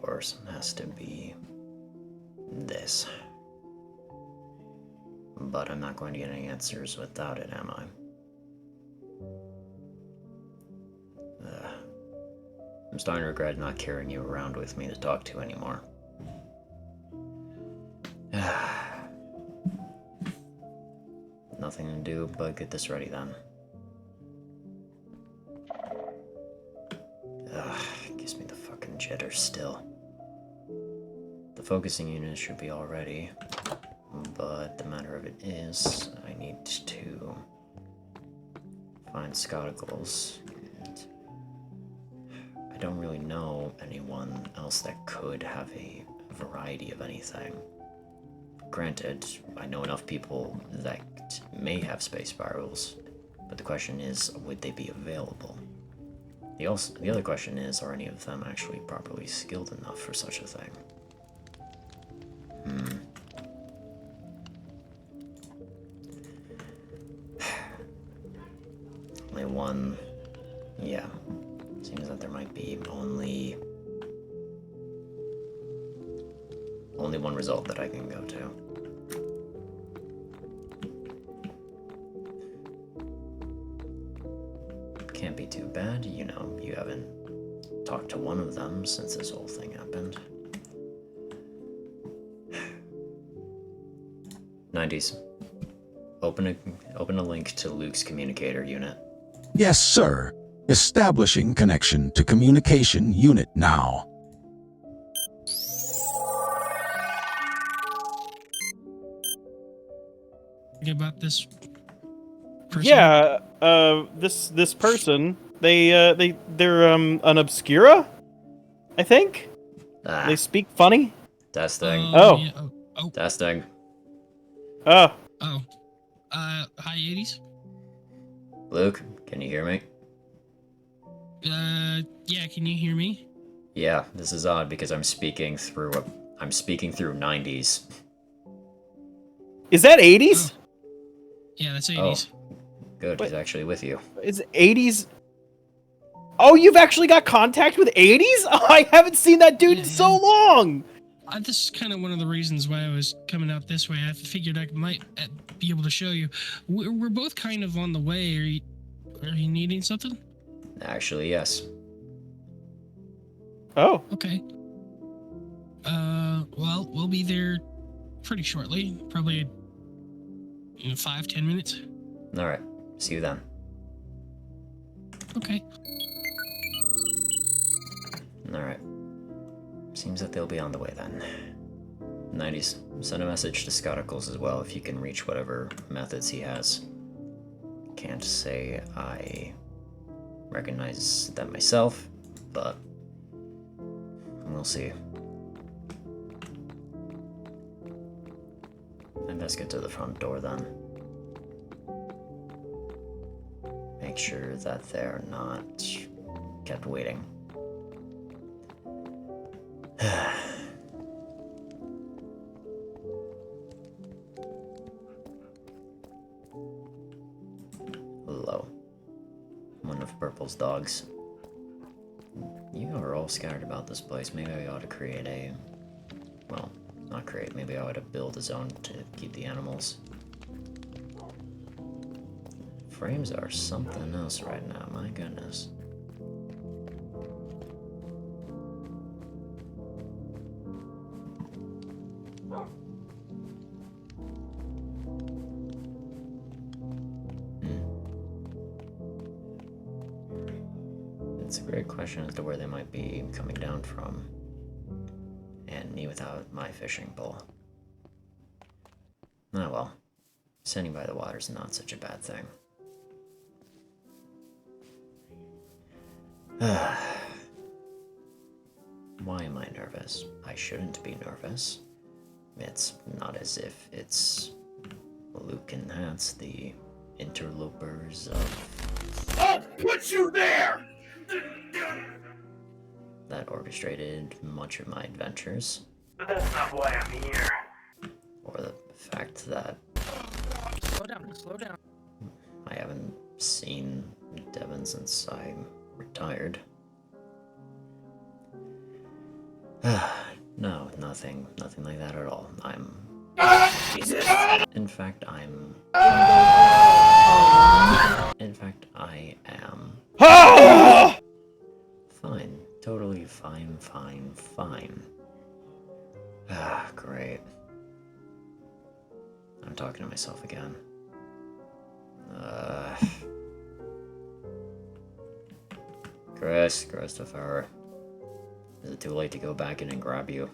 course, has to be this. But I'm not going to get any answers without it, am I? I'm starting to regret not carrying you around with me to talk to anymore. Nothing to do but get this ready then. Gives me the fucking jitters still. The focusing unit should be all ready, but the matter of it is, I need to find Scotticles. I don't really know anyone else that could have a variety of anything. Granted, I know enough people that may have space spirals, but the question is, would they be available? The other question is, are any of them actually properly skilled enough for such a thing? Only one... yeah. Seems that there might be only one result that I can go to. Can't be too bad, you know, you haven't talked to one of them since this whole thing happened. 90s. Open a link to Luke's communicator unit. Yes, sir. Establishing connection to communication unit now. About this person? Yeah, this person, they're an Obscura, I think. They speak funny. Testing. Oh. Yeah. Testing. Oh. Hi, 80s? Luke, can you hear me? Yeah, can you hear me? Yeah, this is odd because I'm speaking through 90s. Is that 80s? Oh. Yeah, that's 80s. Oh, good, he's actually with you. Is 80s? Oh, you've actually got contact with 80s? Oh, I haven't seen that dude in so long! This is kind of one of the reasons why I was coming out this way. I figured I might be able to show you. We're both kind of on the way. Are you needing something? Actually, yes. Oh. Okay. Well, we'll be there pretty shortly. Probably in 5-10 minutes. Alright, see you then. Okay. Alright. Seems that they'll be on the way then. 90s, send a message to Scotticles as well if you can reach whatever methods he has. Can't say I recognize them myself, but we'll see. I best get to the front door then. Make sure that they're not kept waiting. Hello. One of Purple's dogs. You are all scattered about this place. Maybe I ought to create a... well, not create. Maybe I ought to build a zone to keep the animals. Frames are something else right now, my goodness. It's a great question as to where they might be coming down from. And me without my fishing pole. Ah well, standing by the water is not such a bad thing. Why am I nervous? I shouldn't be nervous. It's not as if it's Luke and Hatt's, the interlopers of... I'll put you there! that orchestrated much of my adventures. But that's not why I'm here. Or the fact that... Slow down. I haven't seen Devon since I retired. No, nothing like that at all. Jesus! In fact, I am Ah! fine. Totally fine. Great. I'm talking to myself again. Christopher. Is it too late to go back in and grab you?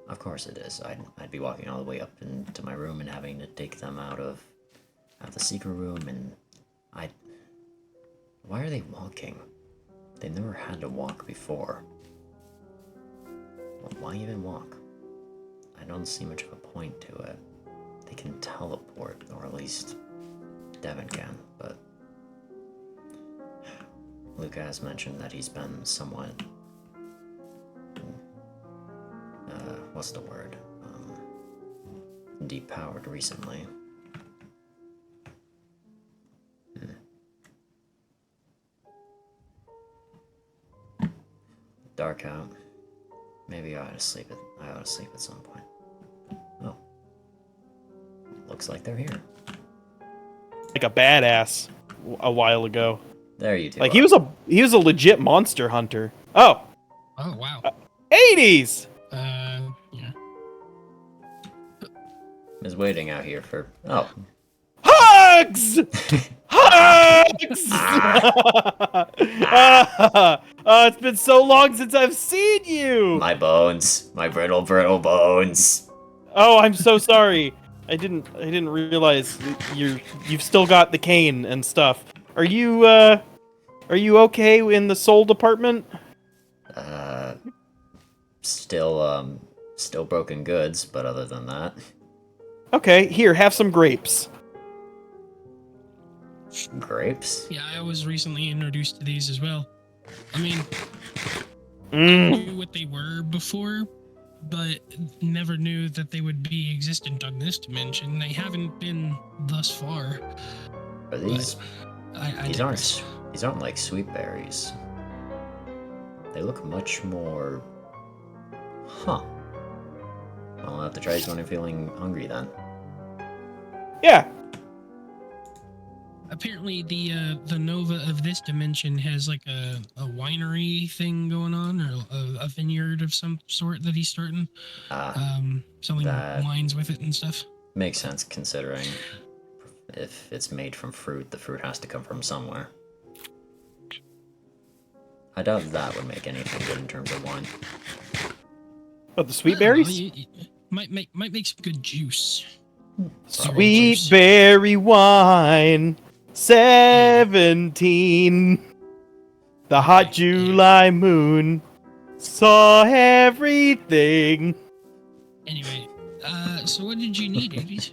Of course it is. I'd be walking all the way up into my room and having to take them out of the secret room, and why are they walking? They never had to walk before. Well, why even walk? I don't see much of a point to it. They can teleport, or at least Devin can, but Luca has mentioned that he's been somewhat, what's the word? Depowered recently. Dark out. Maybe I ought to sleep at some point. Oh. Looks like they're here. Like a badass a while ago. There you two. Like he was a legit monster hunter. Oh, Oh wow. 80s. Yeah. is waiting out here for. Oh. Hugs! Hugs! It's been so long since I've seen you. My bones. My brittle bones. Oh, I'm so sorry. I didn't realize you've still got the cane and stuff. Are you okay in the soul department? Still broken goods, but other than that. Okay, here, have some grapes. Grapes? Yeah, I was recently introduced to these as well. I mean, I Mm. knew what they were before, but never knew that they would be existent on this dimension. They haven't been thus far. Are these? I These digress. aren't like sweet berries. They look much more. Huh. I'll have to try these when I'm feeling hungry then. Yeah. Apparently, the Nova of this dimension has like a winery thing going on, or a vineyard of some sort that he's starting. Selling that- wines with it and stuff. Makes sense considering if it's made from fruit, the fruit has to come from somewhere. I doubt that would make anything good in terms of wine. But the sweet I don't know, berries? might make some good juice. Sweet Juice. berry wine. 17. The hot July moon saw everything. Anyway, so what did you need, 80s?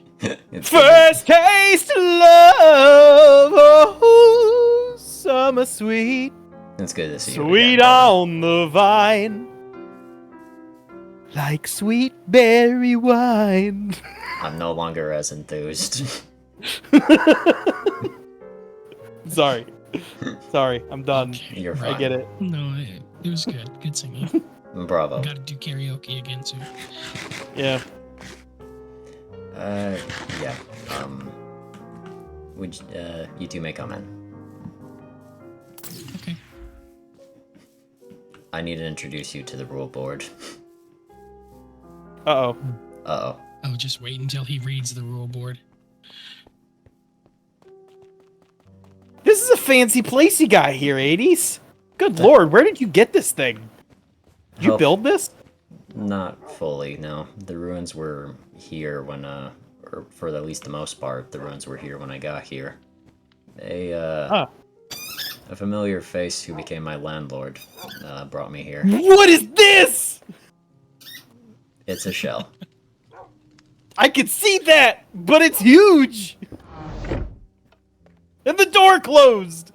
It's First taste of love. Oh, summer sweet. It's good to see you. Sweet again, on the vine. Like sweet berry wine. I'm no longer as enthused. Sorry. Sorry, I'm done. Okay, You're I fine. get it. No, it was good. Good singing. Bravo. Got to do karaoke again soon. Yeah. Yeah. Would you two may come in? Okay. I need to introduce you to the rule board. Uh-oh. Uh-oh. I'll just wait until he reads the rule board. This is a fancy place you got here, 80s. Good lord, where did you get this thing? Did you Well, build this? Not fully, no. The ruins were here when, or for at least the most part, the ruins were here when I got here. A familiar face who became my landlord, brought me here. What is this? It's a shell. I can see that, but it's huge. And the door closed.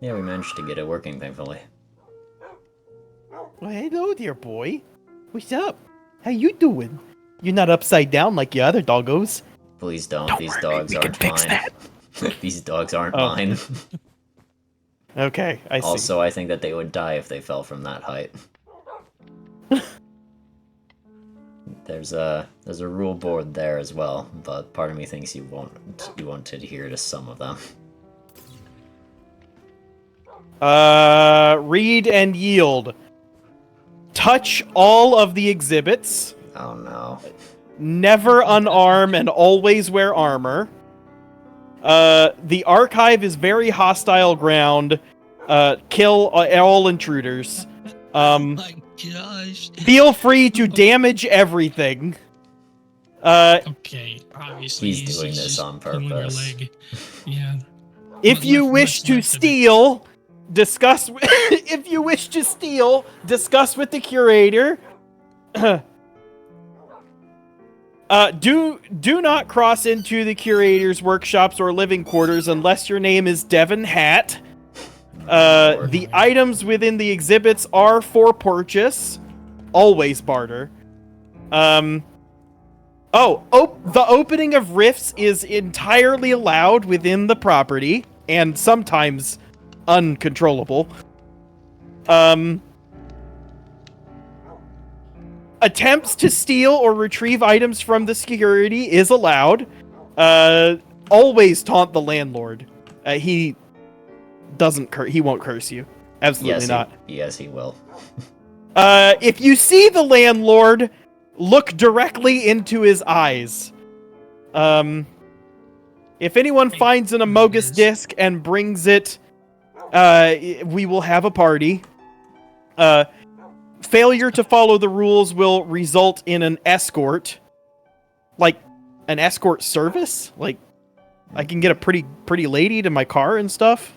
Yeah, we managed to get it working, thankfully. Well, hello there, boy. What's up? How you doing? You're not upside down like your other doggos. Please don't. Don't These worry, dogs we can aren't fix mine. These dogs aren't Oh. mine. Okay, I see. Also, I think that they would die if they fell from that height. There's a rule board there as well, but part of me thinks you won't adhere to some of them. Read and yield. Touch all of the exhibits. Oh no. Never unarm and always wear armor. The archive is very hostile ground. Kill all intruders. My gosh. Feel free to damage everything. Okay, obviously He's doing this just on pulling your purpose. leg. Yeah. If What you left- wish what's to left of it? steal, discuss. If you wish to steal, discuss with the curator. Do not cross into the curator's workshops or living quarters unless your name is Devin Hatt. The items within the exhibits are for purchase. Always barter. The opening of rifts is entirely allowed within the property and sometimes uncontrollable. Attempts to steal or retrieve items from the security is allowed. Always taunt the landlord. He won't curse you. Absolutely not. Yes, he will. If you see the landlord, look directly into his eyes. If anyone finds an Amogus disc and brings it, we will have a party. Failure to follow the rules will result in an escort. Like, an escort service? Like, I can get a pretty lady to my car and stuff?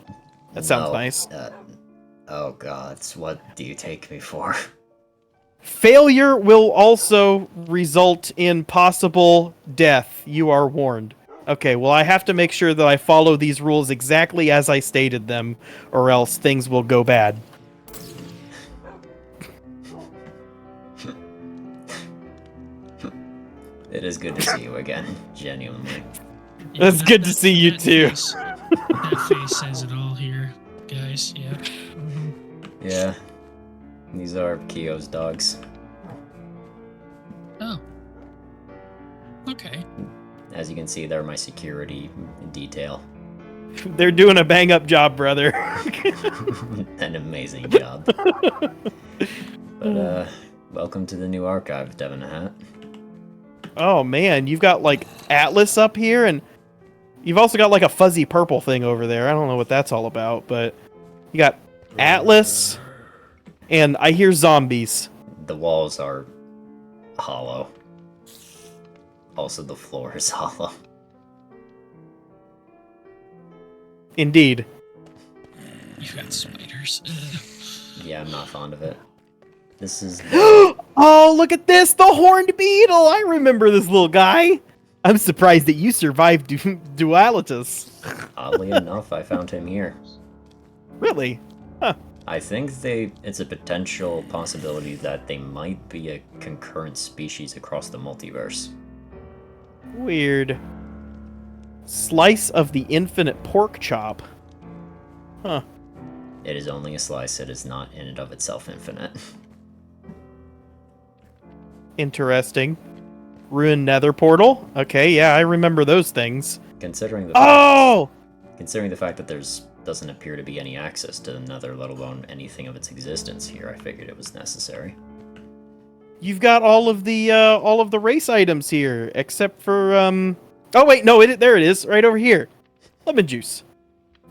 That sounds No, nice. Oh god, what do you take me for? Failure will also result in possible death. You are warned. Okay, well, I have to make sure that I follow these rules exactly as I stated them, or else things will go bad. It is good to see you again, genuinely. Yeah, It's good to see you too. That face says it all here, guys. Yeah. Mhm. Yeah. These are Kyo's dogs. Oh. Okay. As you can see, they're my security detail. They're doing a bang-up job, brother. An amazing job. But, welcome to the new archive, Devin Hatt. Oh, man, you've got, like, Atlas up here, and you've also got, like, a fuzzy purple thing over there. I don't know what that's all about, but you got Atlas, and I hear zombies. The walls are hollow. Also, the floor is hollow. Indeed. You got spiders. Yeah, I'm not fond of it. This is Oh, look at this! The horned beetle! I remember this little guy! I'm surprised that you survived Dualitas. oddly enough, I found him here. Really? I think it's a potential possibility that they might be a concurrent species across the multiverse. Weird. Slice of the infinite pork chop. Huh. It is only a slice, it is not in and of itself infinite. Interesting. Ruined nether portal? Okay, yeah, I remember those things. Considering the fact that there's doesn't appear to be any access to the nether, let alone anything of its existence here, I figured it was necessary. You've got all of the race items here, except for oh wait, no, there it is, right over here. Lemon juice.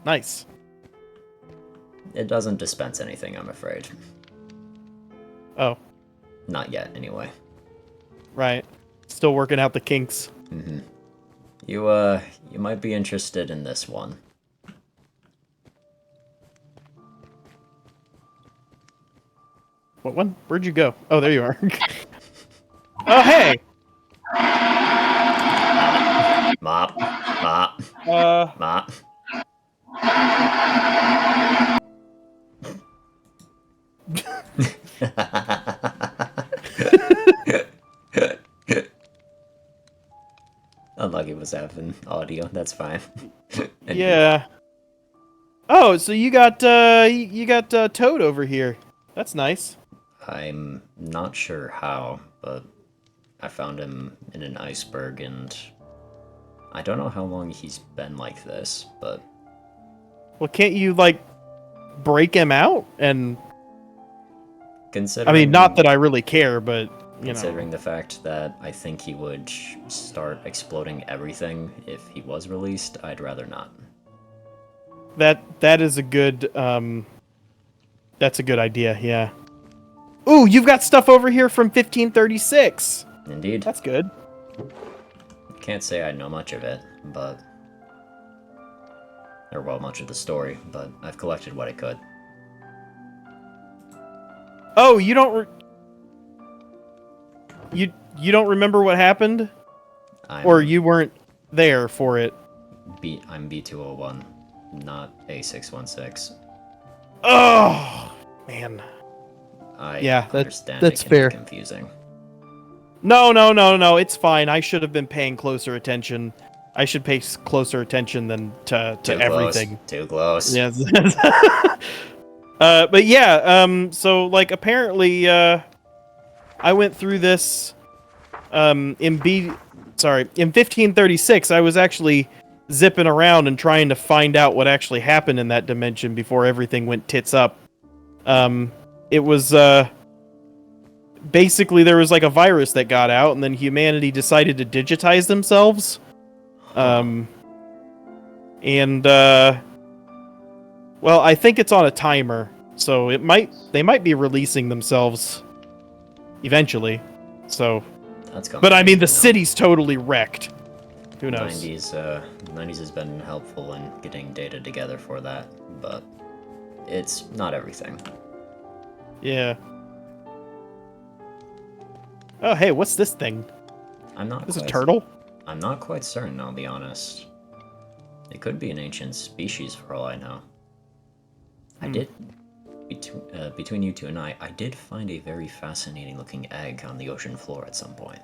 Nice. It doesn't dispense anything, I'm afraid. Oh, Not yet, anyway. right. Still working out the kinks. Mm-hmm. You might be interested in this one. What one? Where'd you go? Oh, there you are. Oh, hey. Mop. Mop. Mop. Unlucky was having audio, that's fine. Yeah. Oh, so you got Toad over here. That's nice. I'm not sure how, but I found him in an iceberg, and I don't know how long he's been like this, but Well, can't you like break him out? And considering I mean, not that I really care, but you know. considering the fact that I think he would start exploding everything if he was released, I'd rather not. That is a good that's a good idea, yeah. Ooh, you've got stuff over here from 1536. Indeed. That's good. Can't say I know much of it, but... or, well, much of the story, but I've collected what I could. Oh, you don't you don't remember what happened? Or you weren't there for it? I'm B201, not A616. Oh, man. I understand that's it can fair. be confusing. No, it's fine. I should have been paying closer attention. I should pay closer attention than to everything. Too close. Yes. But yeah, so like apparently I went through this in 1536 I was actually zipping around and trying to find out what actually happened in that dimension before everything went tits up. It was basically there was like a virus that got out, and then humanity decided to digitize themselves. Well, I think it's on a timer, so they might be releasing themselves eventually. So, That's coming. but I mean, the city's totally wrecked. Who knows? 90s has been helpful in getting data together for that, but it's not everything. Yeah. Oh, hey, what's this thing? Is it a turtle? I'm not quite certain, I'll be honest. It could be an ancient species for all I know. I did, between you two and I did find a very fascinating looking egg on the ocean floor at some point.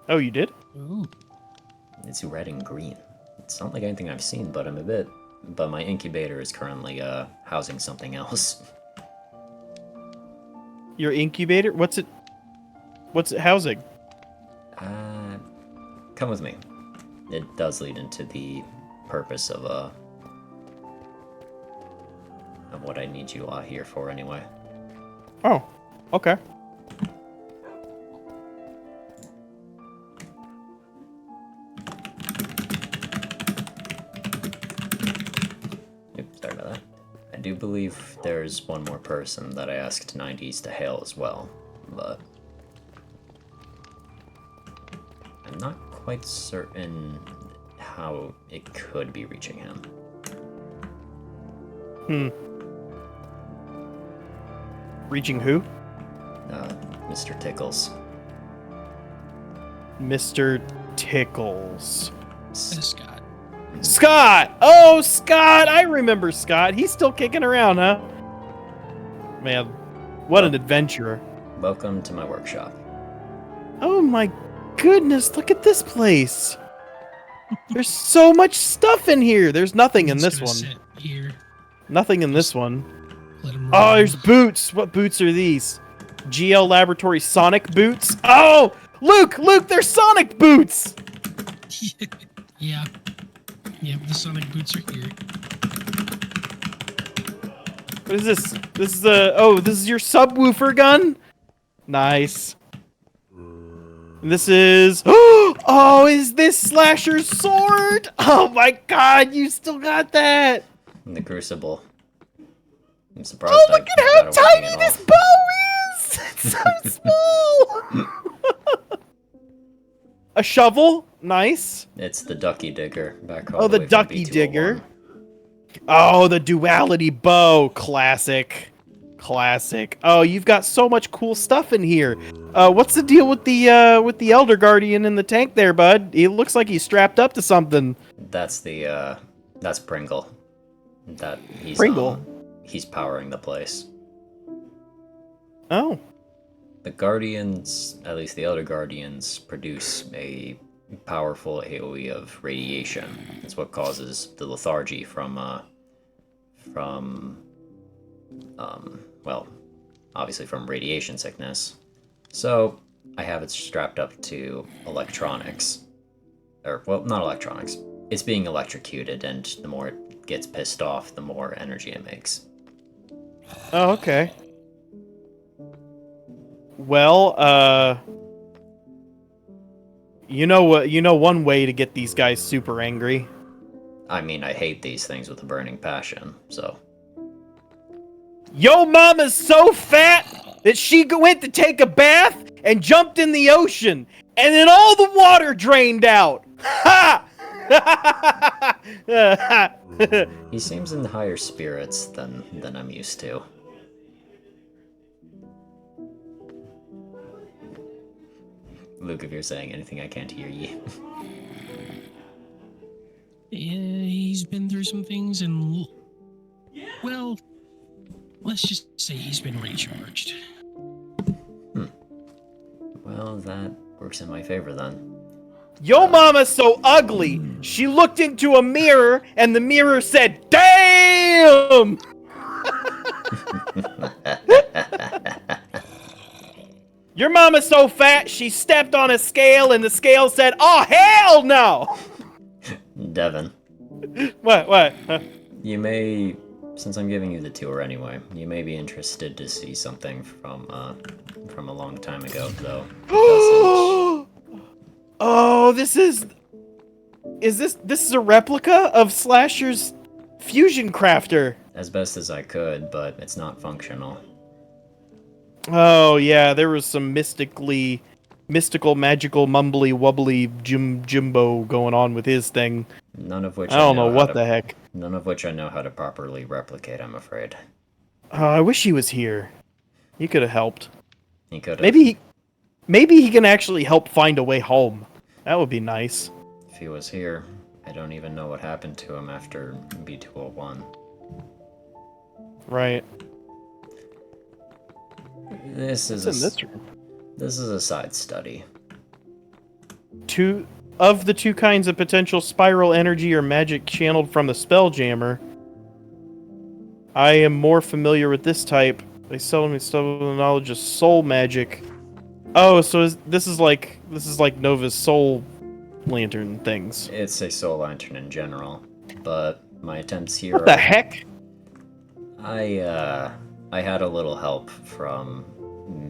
Oh, you did? Ooh. It's red and green. It's not like anything I've seen, but but my incubator is currently housing something else. Your incubator? What's it housing? Come with me. It does lead into the purpose of what I need you all here for anyway. Oh, okay. Oops, sorry about that. I do believe there's one more person that I asked 90s to hail as well, but I'm not quite certain how it could be reaching him. Reaching who? Mr. Tickles. Mr. Tickles. Scott. Scott! Oh, Scott! I remember Scott. He's still kicking around, huh? Man, what an adventurer. Welcome to my workshop. Oh my goodness, look at this place. There's so much stuff in here. There's nothing in this one. Sit here. Nothing in this one. Let him Oh, run. there's boots. What boots are these? GL Laboratory Sonic boots? Oh! Luke, there's Sonic boots! Yeah. Yep, the Sonic boots are here. What is this? This is this is your subwoofer gun? Nice. And this is oh, is this Slasher's sword? Oh my god, you still got that! The Crucible. I'm surprised. Oh, look at how got it working tiny at this all. bow is! It's so small! A shovel? Nice. It's the Ducky Digger back home. Oh, the Ducky Digger. Oh, the Duality Bow. Classic. Oh, you've got so much cool stuff in here. What's the deal with the Elder Guardian in the tank there, bud? He looks like he's strapped up to something. That's Pringle. Pringle? He's powering the place. Oh. The Guardians, at least the Elder Guardians, produce a powerful AoE of radiation. It's what causes the lethargy from from, well, obviously from radiation sickness. So I have it strapped up to electronics. Or, well, not electronics. It's being electrocuted, and the more it gets pissed off, the more energy it makes. Oh, okay. Well, you know what? You know one way to get these guys super angry. I mean, I hate these things with a burning passion, so... Yo mama's so fat that she went to take a bath and jumped in the ocean, and then all the water drained out. Ha! He seems in higher spirits than I'm used to. Luke, if you're saying anything, I can't hear you. Yeah, he's been through some things, and well, let's just say he's been recharged. Well, that works in my favor then. Yo mama's so ugly, she looked into a mirror and the mirror said, "Damn!" Your mama's so fat, she stepped on a scale and the scale said, "Oh, hell no!" Devin, What? Huh? you may, since I'm giving you the tour anyway, you may be interested to see something from a long time ago, though. Oh, this is a replica of Slasher's fusion crafter. As best as I could, but it's not functional. Oh yeah, there was some mystical, magical, mumbly, wubbly Jimbo going on with his thing. None of which I don't know what the heck. None of which I know how to properly replicate, I'm afraid. I wish he was here. He could have helped. He could have. Maybe he can actually help find a way home. That would be nice. If he was here, I don't even know what happened to him after B201. Right. This is What's in this room? This is a side study. Of the two kinds of potential spiral energy or magic channeled from the Spelljammer, I am more familiar with this type. They seldom study the knowledge of soul magic. Oh, so this is like Nova's soul lantern things. It's a soul lantern in general, but my attempts here. What the heck? I had a little help from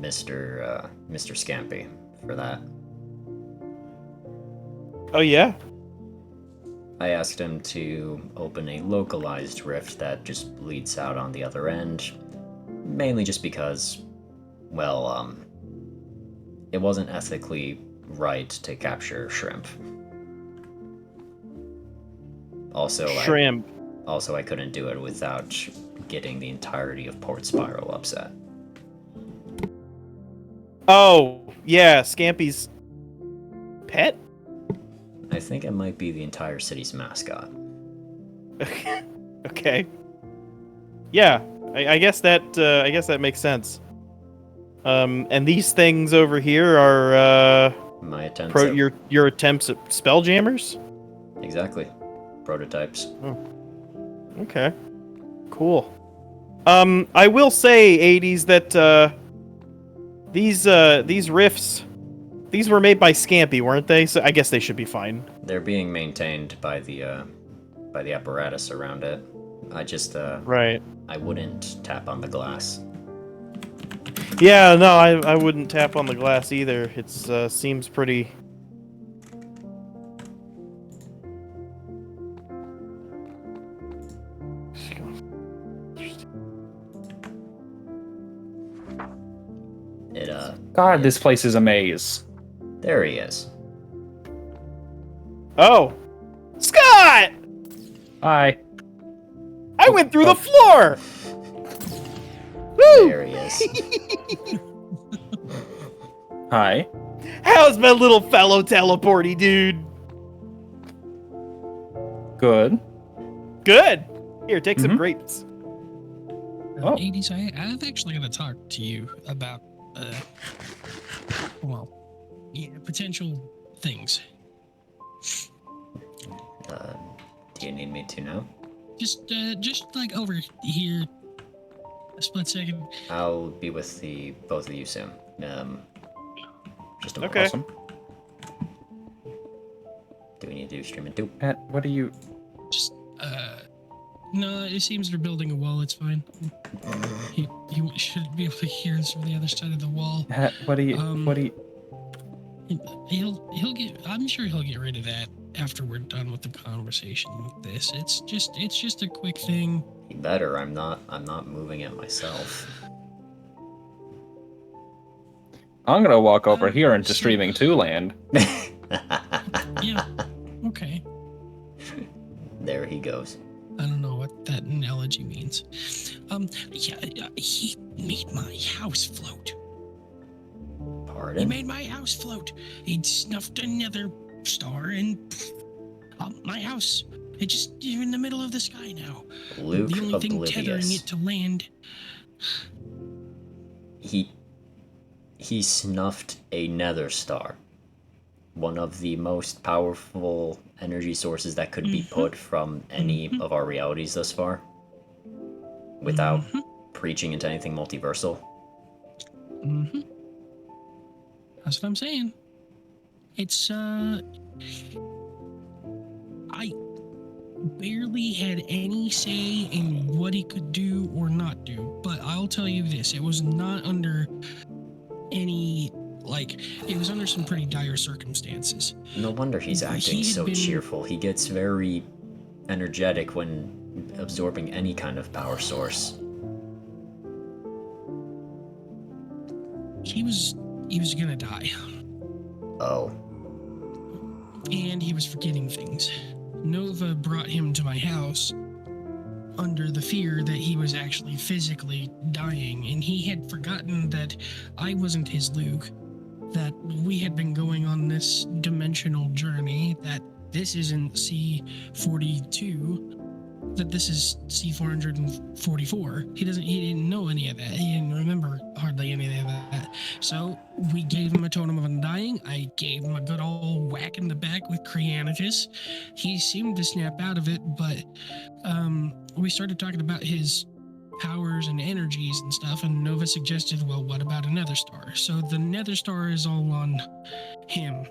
Mr. Scampy for that. Oh yeah? I asked him to open a localized rift that just bleeds out on the other end, mainly just because, well, it wasn't ethically right to capture shrimp. Also, Shrimp. I couldn't do it without getting the entirety of Port Spiral upset. Oh, yeah, Scampy's pet? I think it might be the entire city's mascot. Okay. Yeah, I guess that makes sense. And these things over here are My attempts your attempts at Spelljammers? Exactly. Prototypes. Okay. Cool. I will say, 80s, that these riffs, these were made by Scampy, weren't they? So I guess they should be fine. They're being maintained by the apparatus around it. I just Right. I wouldn't tap on the glass. Yeah, no, I wouldn't tap on the glass either. It's seems pretty. God, this place is a maze. There he is. Oh, Scott! Hi. I went through the floor. Woo! There he is. Hi. How's my little fellow teleporty dude? Good. Good. Here, take some grapes. Oh. 80s, I'm actually going to talk to you about, potential things. Do you need me to know? Just like over here. A split second. I'll be with the both of you soon. Just a moment. Okay. Awesome. Do we need to do stream and do? Hatt, what are you? Just no, it seems they're building a wall. It's fine. He should be able to hear us from the other side of the wall. Hatt, what are you? What are you? He'll get. I'm sure he'll get rid of that after we're done with the conversation with this. It's just a quick thing. He better. I'm not moving it myself. I'm gonna walk over here into streaming 2 land. Yeah. Okay. There he goes. I don't know what that analogy means. Yeah, he made my house float. He Pardon? made my house float. He'd snuffed another star and my house. It's just in the middle of the sky now. Luke The only thing tethering oblivious. it to land. He snuffed a nether star. One of the most powerful energy sources that could be put from any of our realities thus far. Without preaching into anything multiversal. Mm-hmm. That's what I'm saying. It's I barely had any say in what he could do or not do, but I'll tell you this, it was not under any, it was under some pretty dire circumstances. No wonder he's acting He had so been- cheerful. He gets very energetic when absorbing any kind of power source. He was gonna die, Oh. and he was forgetting things. Nova brought him to my house under the fear that he was actually physically dying, and he had forgotten that I wasn't his Luke, that we had been going on this dimensional journey, that this isn't C42, that this is C444. He didn't know any of that. He didn't remember hardly any of that. So we gave him a totem of undying. I gave him a good old whack in the back with Creanitus. He seemed to snap out of it, but we started talking about his powers and energies and stuff, and Nova suggested, well, what about a nether star? So the nether star is all on him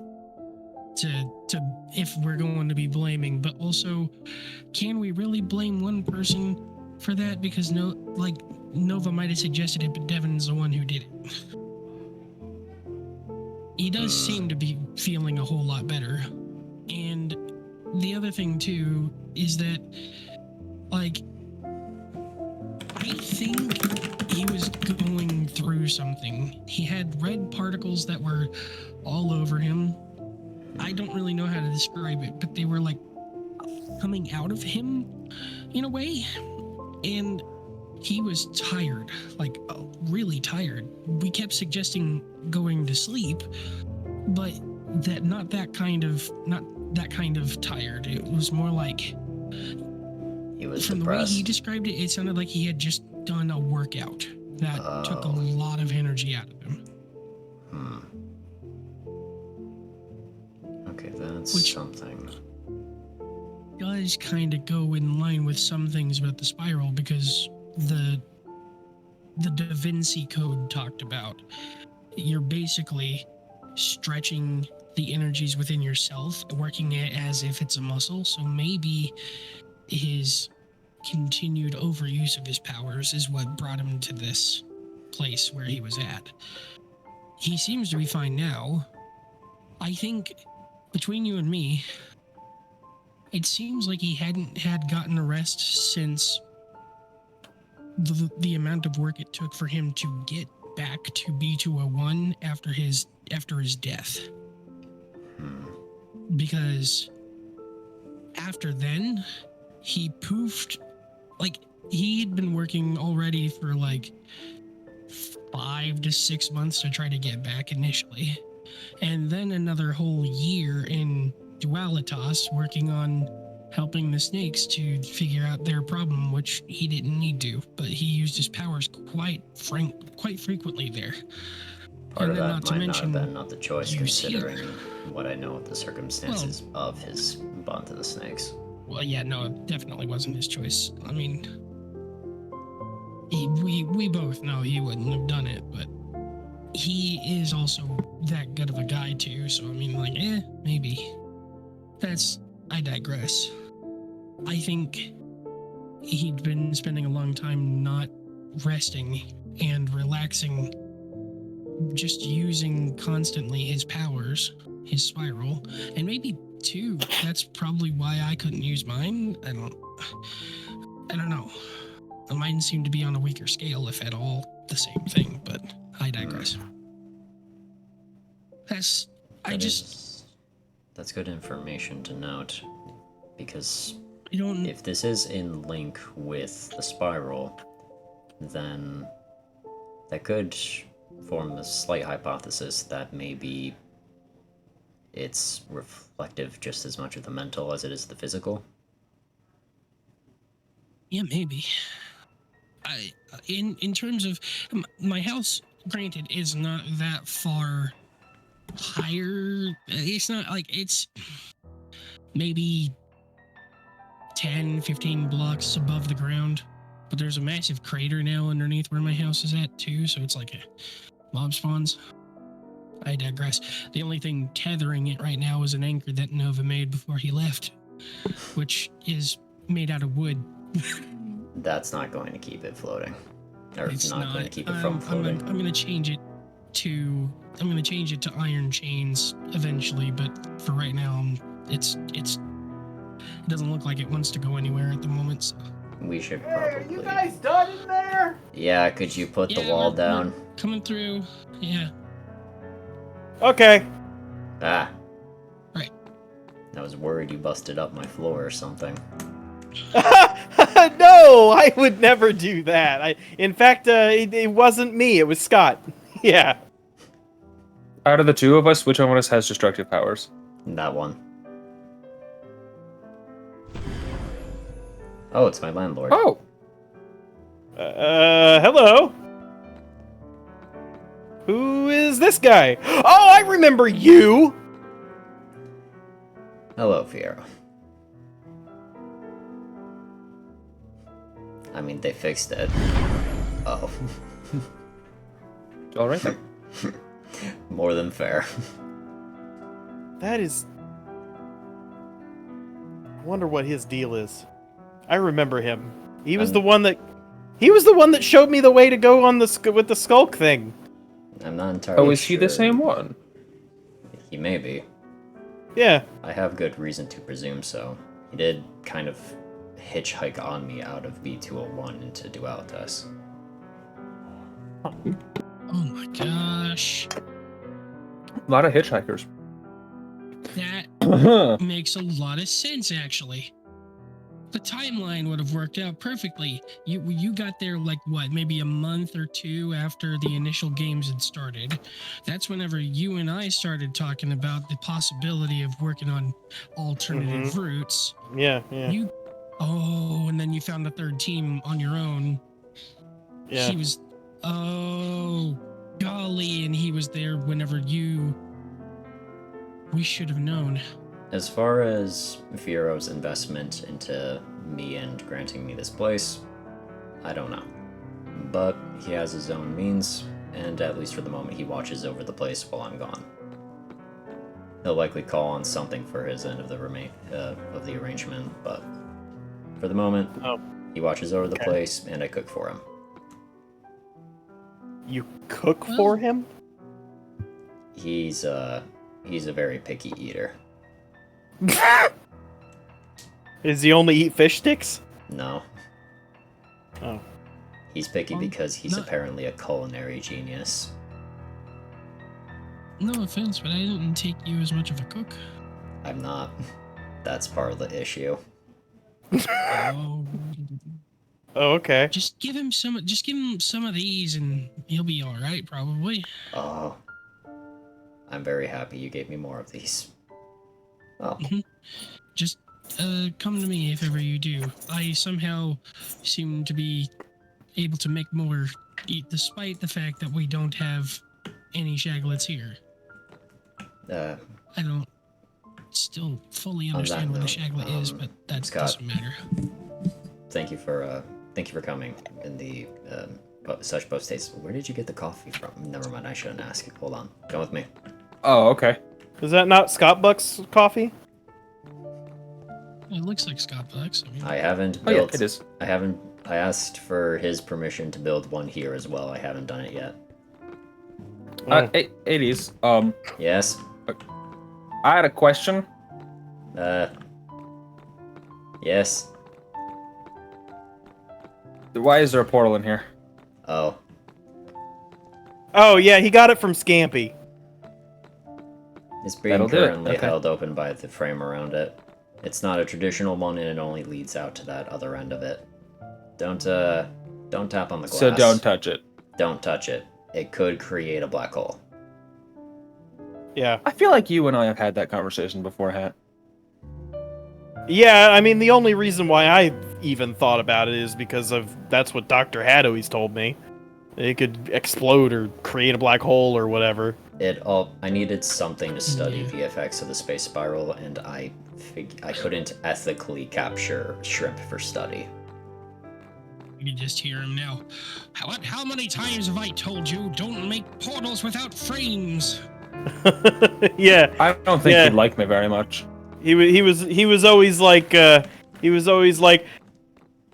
to if we're going to be blaming, but also, can we really blame one person for that? Because Nova might have suggested it, but Devin's the one who did it. He does seem to be feeling a whole lot better. And the other thing too is that, I think he was going through something. He had red particles that were all over him. I don't really know how to describe it, but they were coming out of him in a way. And he was tired, really tired. We kept suggesting going to sleep, but not that kind of tired. It was more like, He was from the way depressed. he described it, it sounded like he had just done a workout that took a lot of energy out of him. Okay, that's Which- something. Does kind of go in line with some things about the spiral, because the Da Vinci Code talked about, you're basically stretching the energies within yourself, working it as if it's a muscle. So maybe his continued overuse of his powers is what brought him to this place where he was at. He seems to be fine now. I think between you and me, it seems like he hadn't had gotten a rest since the amount of work it took for him to get back to B201 after his death. Because after then, he poofed. He had been working already for 5 to 6 months to try to get back initially, and then another whole year in Dualitas working on helping the snakes to figure out their problem, which he didn't need to, but he used his powers quite frequently there. Part And of then that not to might not mention have been not the choice, use considering what I know of the circumstances of his bond to the snakes. Well, yeah, no, it definitely wasn't his choice. I mean, we both know he wouldn't have done it, but he is also that good of a guy too. So I mean, like, maybe. I digress. I think he'd been spending a long time not resting and relaxing, just using constantly his powers, his spiral, and maybe too, that's probably why I couldn't use mine. I don't know. Mine seemed to be on a weaker scale, if at all the same thing, but I digress. That's good information to note, because I don't. if this is in link with the spiral, then that could form a slight hypothesis that maybe it's reflective just as much of the mental as it is the physical. Yeah, maybe. In terms of my house, granted, is not that far higher. It's not like it's maybe 10, 15 blocks above the ground, but there's a massive crater now underneath where my house is at too, so it's like mob spawns. I digress. The only thing tethering it right now is an anchor that Nova made before he left, which is made out of wood. That's not going to keep it floating. Or It's not going to keep it from floating. I'm gonna change it to iron chains eventually, but for right now, it doesn't look like it wants to go anywhere at the moment. So. We should Hey, probably... are you guys done in there? Yeah, could you put the wall down? We're coming through. Yeah. Okay. Ah. Right. I was worried you busted up my floor or something. No, I would never do that. In fact, it wasn't me. It was Scott. Yeah. Out of the two of us, which one of us has destructive powers? That one. Oh, it's my landlord. Oh! Hello? Who is this guy? Oh, I remember you! Hello, Fiero. I mean, they fixed it. Oh. Alright then. More than fair. That is... I wonder what his deal is. I remember him. He was the one that showed me the way to go on with the skulk thing. I'm not entirely sure. Oh, is he the same one? He may be. Yeah. I have good reason to presume so. He did kind of hitchhike on me out of B201 into Dualitas. Oh my gosh. A lot of hitchhikers. That makes a lot of sense, actually. The timeline would have worked out perfectly. You got there like what, maybe a month or two after the initial games had started. That's whenever you and I started talking about the possibility of working on alternative routes. Yeah. And then you found a third team on your own. Yeah. Golly, and he was there whenever we should have known. As far as Fiero's investment into me and granting me this place, I don't know. But he has his own means, and at least for the moment he watches over the place while I'm gone. He'll likely call on something for his end of the arrangement, but for the moment, he watches over the place, and I cook for him. You cook for him? He's a very picky eater. Does he only eat fish sticks? No. Oh. He's picky because he's apparently a culinary genius. No offense, but I didn't take you as much of a cook. I'm not. That's part of the issue. Oh, okay. Just give him some of these and he'll be all right, probably. Oh. I'm very happy you gave me more of these. Oh. Just come to me if ever you do. I somehow seem to be able to make more, despite the fact that we don't have any shaglets here. I don't. still fully On that understand where the note, Shagla is, but that Scott. doesn't matter. Thank you for coming in the such post haste. Where did you get the coffee from? Never mind, I shouldn't ask. Hold on, come with me. Oh, okay. Is that not Scott Buck's coffee? It looks like Scott Bucks. I mean, I haven't Oh, yeah, built. it is. I asked for his permission to build one here as well. I haven't done it yet. It is. Yes. I had a question. Yes. Why is there a portal in here? Oh. Oh yeah, he got it from Scampy. It's being That'll do it, currently okay. held open by the frame around it. It's not a traditional one, and it only leads out to that other end of it. Don't tap on the glass. So don't touch it. Don't touch it. It could create a black hole. Yeah. I feel like you and I have had that conversation before, Hat. Yeah, I mean, the only reason why I even thought about it is because that's what Dr. Had always told me. It could explode or create a black hole or whatever. I needed something to study the effects of the space spiral, and I couldn't ethically capture shrimp for study. you can just hear him now. How many times have I told you don't make portals without frames? Yeah. I don't think he'd like me very much. He was always like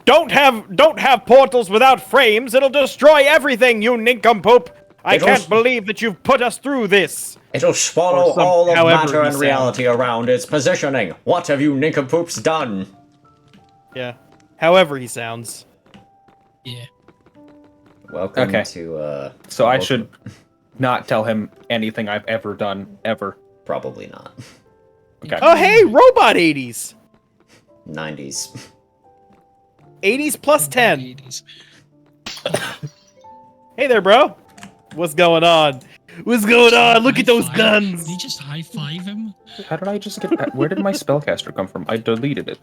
don't have portals without frames. It'll destroy everything, you nincompoop. I can't believe that you've put us through this. It'll swallow all of however matter he and reality around its positioning. What have you nincompoops done? Yeah. However he sounds. Yeah. Welcome Okay. to, So I should not tell him anything I've ever done, ever. Probably not. Okay. Oh, hey, robot 80s. 90s. 80s plus 10. 80s. Hey there, bro. What's going on? What's going on? Look at those High-five? guns. Did he just high-five him? How did I just get that? Where did my spellcaster come from? I deleted it.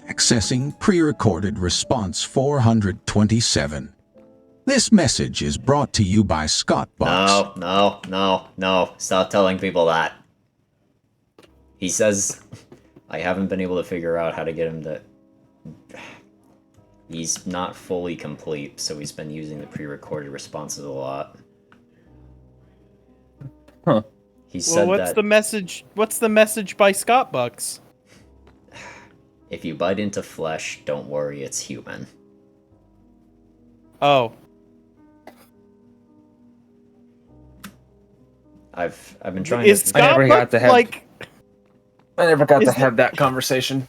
Accessing pre-recorded response 427. This message is brought to you by Scott Bucks. No. Stop telling people that. He says I haven't been able to figure out how to get him to... He's not fully complete, so he's been using the pre-recorded responses a lot. Huh. He said Well, what's that the message? What's the message by Scott Bucks? if you bite into flesh, don't worry, it's human. Oh. I've been trying Is to... I Scott never got Bucks to have- like... I never got Is to the- have that conversation.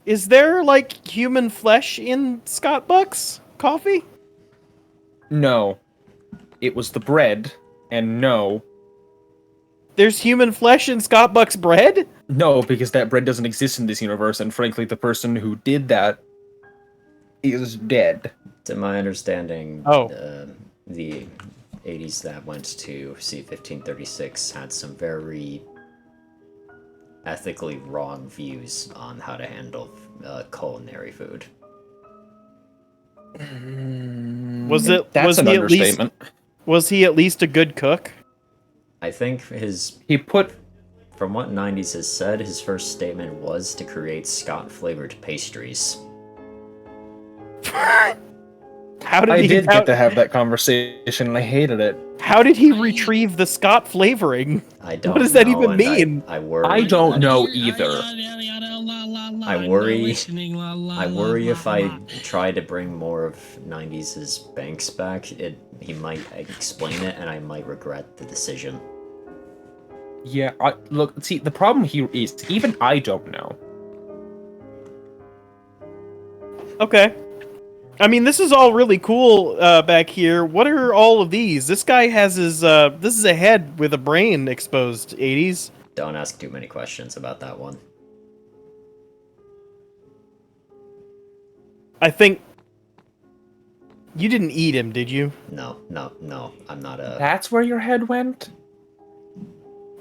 Is there, like, human flesh in Scott Bucks coffee? No. It was the bread, and no. There's human flesh in Scott Bucks bread? No, because that bread doesn't exist in this universe, and frankly, the person who did that is dead. To my understanding, the 80s that went to C-1536 had some very ethically wrong views on how to handle culinary food. Was That's an understatement. Was he at least a good cook? I think He put... from what 90s has said, his first statement was to create Scott-flavored pastries. How did I he did get to have that conversation, and I hated it. How did he retrieve the Scott flavoring? I don't What does that know, even and mean? I worry. I don't know either. I worry if I try to bring more of 90s' Banks back, he might explain it, and I might regret the decision. Yeah, look, see, the problem here is, even I don't know. Okay. I mean, this is all really cool back here. What are all of these? This guy has his, this is a head with a brain exposed, 80s. Don't ask too many questions about that one. I think... You didn't eat him, did you? No, I'm not a... That's where your head went?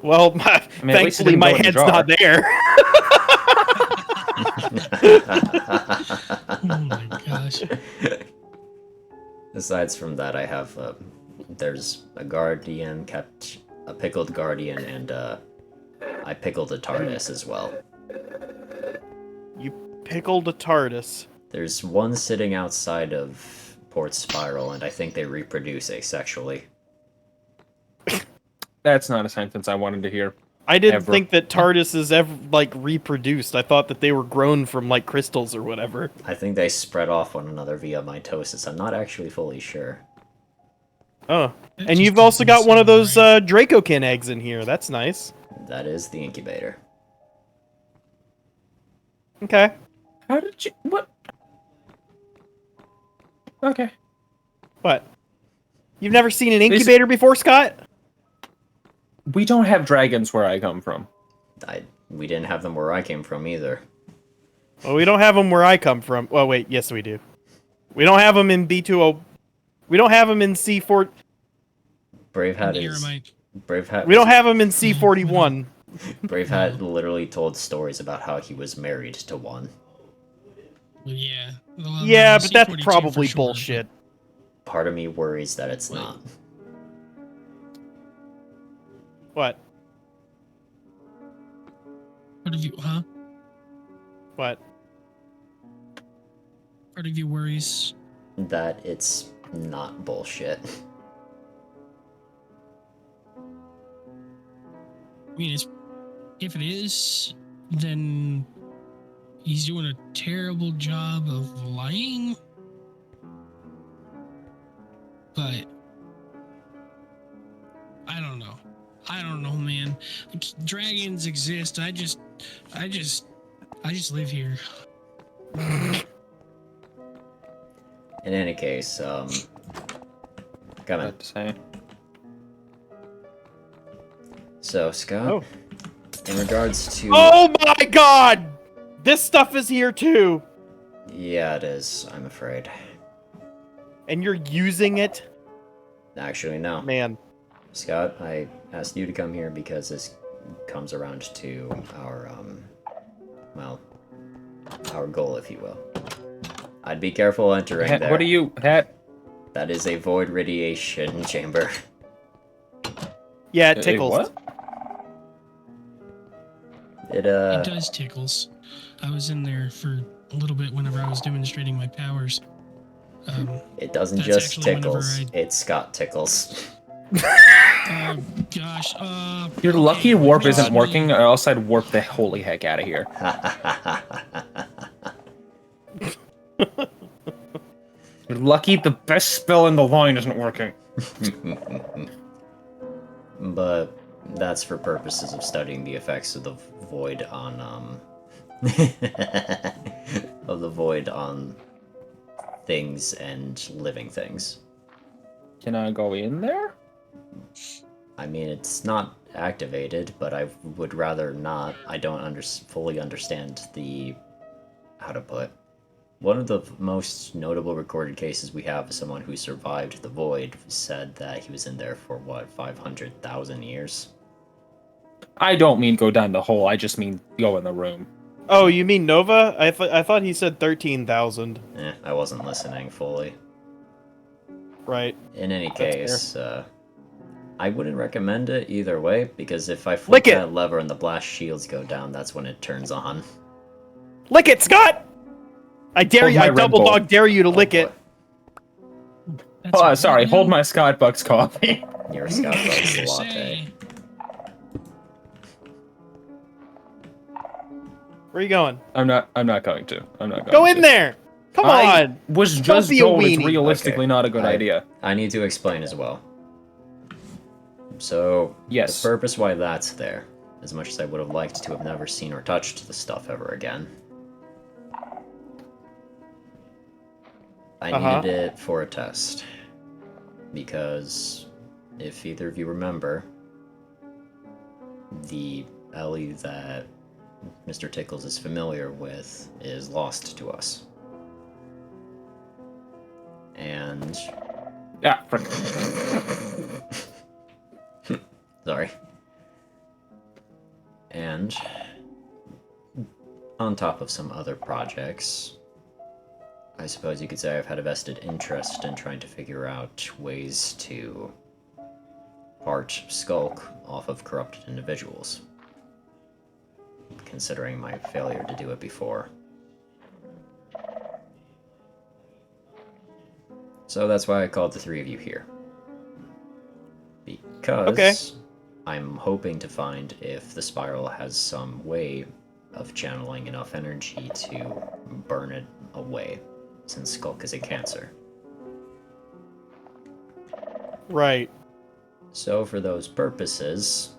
Well, mean, at least it thankfully didn't my go in the head's jar. not there. Oh my gosh. Aside from that, I have, there's a guardian, kept a pickled guardian, and, I I pickled a TARDIS as well. You pickled a TARDIS. There's one sitting outside of Port Spiral, and I think they reproduce asexually. That's not a sentence I wanted to hear. I didn't Ever. think that TARDISes ever, like, reproduced. I thought that they were grown from, like, crystals or whatever. I think they spread off one another via mitosis. I'm not actually fully sure. Oh. That And just you've also doesn't got one of seem those right. Dracokin eggs in here. That's nice. That is the incubator. Okay. How did you... What? Okay. What? You've never seen an incubator before, Scott? We don't have dragons where I come from. We didn't have them where I came from either. Well, we don't have them where I come from. Well, wait. Yes, we do. We don't have them in B20. We don't have them in C4. Bravehat Here, is... Mike. Bravehat We don't have them in C41. Bravehat literally told stories about how he was married to one. Well, yeah. Yeah, but that's C42 for probably sure, bullshit. Part of me worries that it's not. What? Part of you, huh? What? Part of you worries. That it's not bullshit. I mean, if it is, then he's doing a terrible job of lying. But I don't know. I don't know, man. Like, dragons exist. I just live here. In any case, come on. What to say? So, Scott, Oh. in regards to... Oh my god! This stuff is here too! Yeah, it is, I'm afraid. And you're using it? Actually, no. Man. Scott, I asked you to come here because this comes around to our, well, our goal, if you will. I'd be careful entering there. What are you... Hat? That is a void radiation chamber. Yeah, it tickles. What? It does tickles. I was in there for a little bit whenever I was demonstrating my powers. It doesn't That's just actually whenever tickles, it's Scott tickles. Gosh. You're lucky okay, warp let me isn't see. working, or else I'd warp the holy heck out of here. You're lucky the best spell in the line isn't working. But that's for purposes of studying the effects of the void on, of the void on things and living things. Can I go in there? I mean, it's not activated, but I would rather not. I don't fully understand the... how to put... One of the most notable recorded cases we have is someone who survived the void said that he was in there for, what, 500,000 years? I don't mean go down the hole, I just mean go in the room. Oh, you mean Nova? I thought he said 13,000. I wasn't listening fully. Right. In any That's case, I wouldn't recommend it either way, because if I Lick flip it! that lever and the blast shields go down, that's when it turns on. Lick it, Scott! I dare Hold you, my I Red double Bull. dog dare you to lick boy. it. That's Oh, what sorry, I hold do. my Scott Bucks coffee. Your Scott Bucks Say. latte. Where are you going? I'm not going to. I'm not going Go to. in there! Come I on! was Don't just be a told it's weenie. realistically Okay. not a good I- idea. I need to explain as well. So, Yes. the purpose why that's there, as much as I would have liked to have never seen or touched the stuff ever again, I Uh-huh. needed it for a test. Because, if either of you remember, the Ellie that Mr. Tickles is familiar with is lost to us. And... Yeah, frick. Sorry. And on top of some other projects, I suppose you could say I've had a vested interest in trying to figure out ways to part skulk off of corrupted individuals. considering my failure to do it before. So that's why I called the three of you here. Because I'm hoping to find if the spiral has some way of channeling enough energy to burn it away, since Skulk is a cancer. Right. So for those purposes,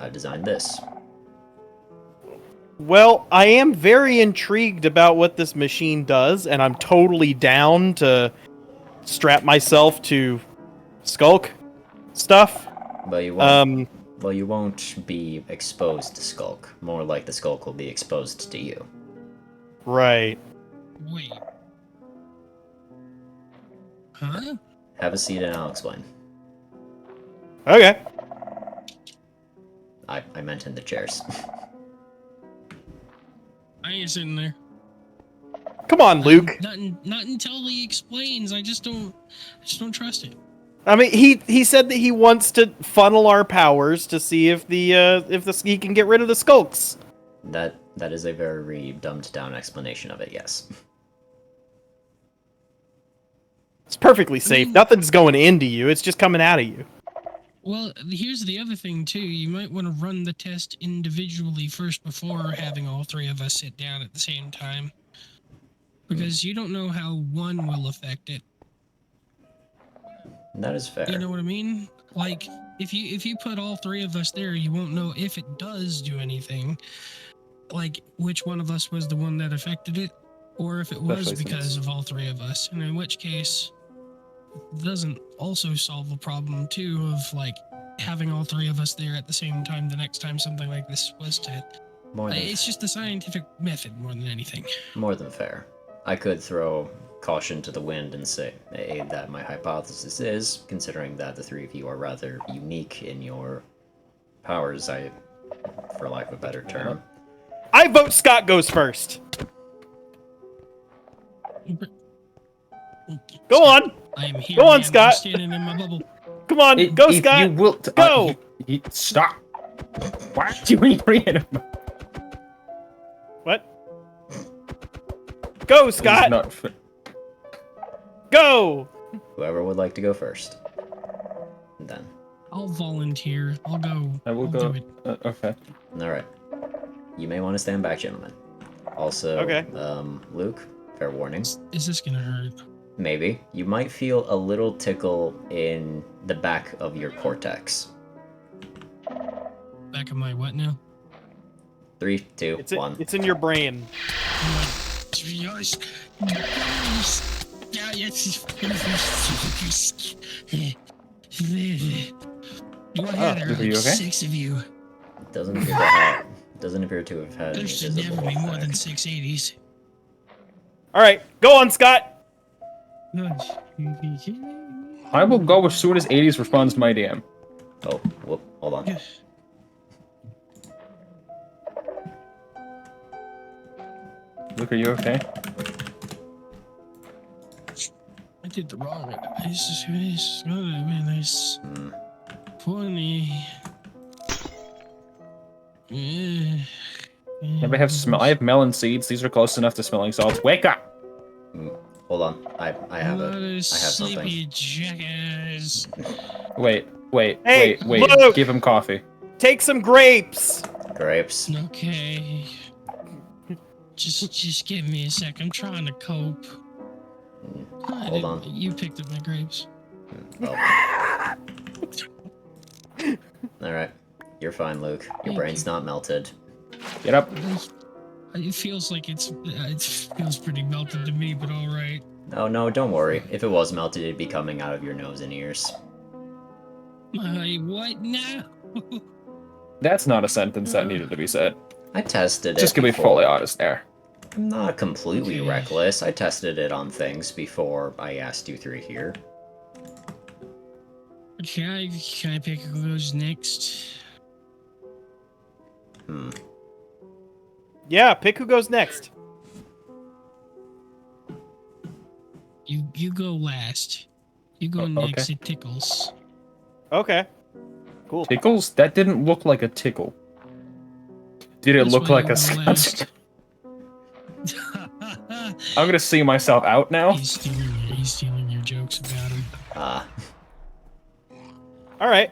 I designed this. Well, I am very intrigued about what this machine does, and I'm totally down to strap myself to Skulk stuff. But you won't, well, you won't be exposed to Skulk. More like the Skulk will be exposed to you. Right. Wait. Huh? Have a seat and I'll explain. Okay. I meant in the chairs. I ain't sitting there. Come on, Luke. Not until he explains. I just don't trust it. I mean, he said that he wants to funnel our powers to see if he can get rid of the Skulks. That is a very dumbed down explanation of it, yes. It's perfectly safe. Nothing's going into you. It's just coming out of you. Well, here's the other thing too. You might want to run the test individually first before having all three of us sit down at the same time, because you don't know how one will affect it. That is fair. You know what I mean? Like, if you put all three of us there, you won't know if it does do anything. Like, which one of us was the one that affected it, or if it was Especially because since- of all three of us. And in which case, it doesn't also solve the problem too of like having all three of us there at the same time the next time something like this was to. It's just the scientific method more than anything. More than fair. I could throw caution to the wind and say that my hypothesis is, considering that the three of you are rather unique in your powers, for lack of a better term. I vote Scott goes first. Go on. I am here. Go on, man. Scott. I'm standing in my bubble. Come on. Go, If Scott. You will Go. Stop. Why are you angry at him? What? Go, It's Scott. not fa- Go. Whoever would like to go first. And then. I'll volunteer. I'll go. I will I'll go. do it. Okay. Alright. You may want to stand back, gentlemen. Also, Okay. Luke, fair warning. Is this gonna hurt? Maybe. You might feel a little tickle in the back of your cortex. Back of my what now? 3, 2, 1. It's in your brain. Yes. What are Are you okay? 6 of you? Doesn't appear to have had There any should visible never be more than effect. 680s. All right. Go on, Scott. I will go as soon as 80s responds to my DM. Oh, whoop, hold on. Luke, are you okay? I did the wrong one. It's 20. Yeah, I have melon seeds. These are close enough to smelling salts. Wake up! Hold on. I have Sleepy something. jackass. Wait. Hey, Wait. Luke! Give him coffee. Take some grapes. Grapes. Okay. Just give me a sec. I'm trying to cope. Hold on. You picked up my grapes. Oh. Alright. You're fine, Luke. Your brain's not melted. Get up. It feels like it feels pretty melted to me, but all right. Oh no, don't worry. If it was melted, it'd be coming out of your nose and ears. What now? That's not a sentence that needed to be said. I tested it. Just gonna be before. fully honest there. I'm not completely Okay. reckless. I tested it on things before I asked you three here. Can I pick who goes next? Yeah, pick who goes next. You go last. You go Oh, next. okay. It tickles. Okay. Cool. Tickles? That didn't look like a tickle. Did it That's look why like you a go Scotch? last. I'm gonna see myself out now. He's stealing your jokes about him. Ah, All right.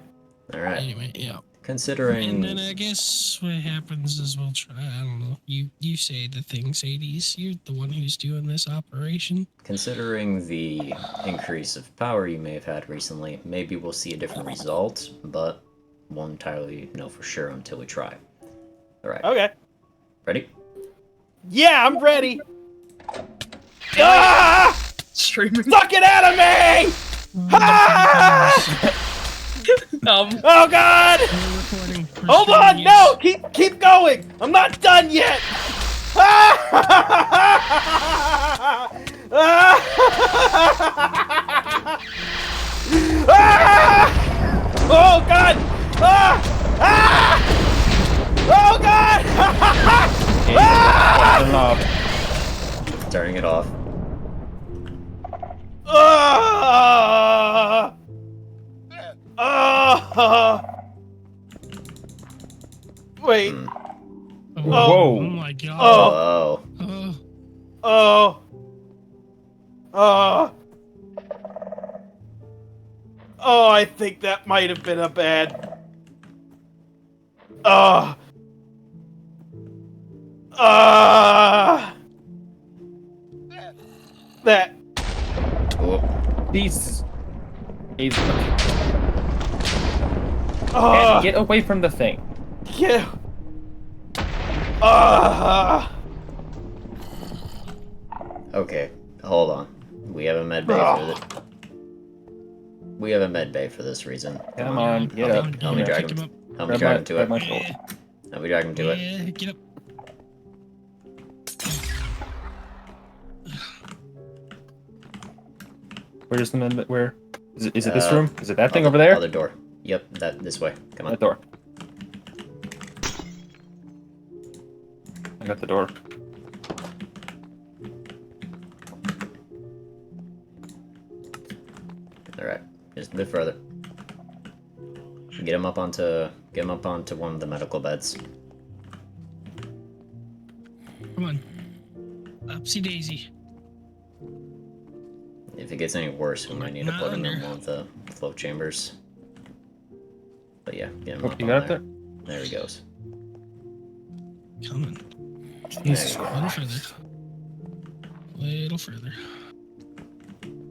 all right. Anyway, yeah. Considering And then I guess what happens is we'll try. I don't know. You say the things, Hades. You're the one who's doing this operation. Considering the increase of power you may have had recently, maybe we'll see a different result, but won't entirely know for sure until we try. Alright. Okay. Ready? Yeah, I'm ready. Ah! Streaming. Suck it out of me! Ah! Oh God! We're recording. We're Hold on! streaming, No! Keep going! I'm not done yet! Ah! Ah! Oh God! Ah! Ah! Oh God! Turn off. Turning it off. Ah! Ah! Wait. Hmm. Oh, Whoa. Oh my god. Oh. Oh. Oh. Oh. Oh, I think that might have been a bad. Oh. Ah. That. Oh. Jesus. Jesus. Ah. Get away from the thing. Yeah. Ah. Okay, hold on. We have a med bay for this. We have a med bay for this reason. Come on, get up. Help me Yeah, drag pick him. up. Help me Grab drag him to grab it. my shoulder. Help me drag him to it. Yeah, get up. Where's the men? Where? Is it this Uh, room? Is it that thing over there? Other door. Yep, this way. Come on. That door. I got the door. Alright, just a bit further. Get him up onto one of the medical beds. Come on. Upsy daisy. If it gets any worse, we might need to Not put him in under. one of the float chambers. But yeah, get him Oh, up you on got there. it There he goes. Come on. Jesus There you A little Christ. further. Little further.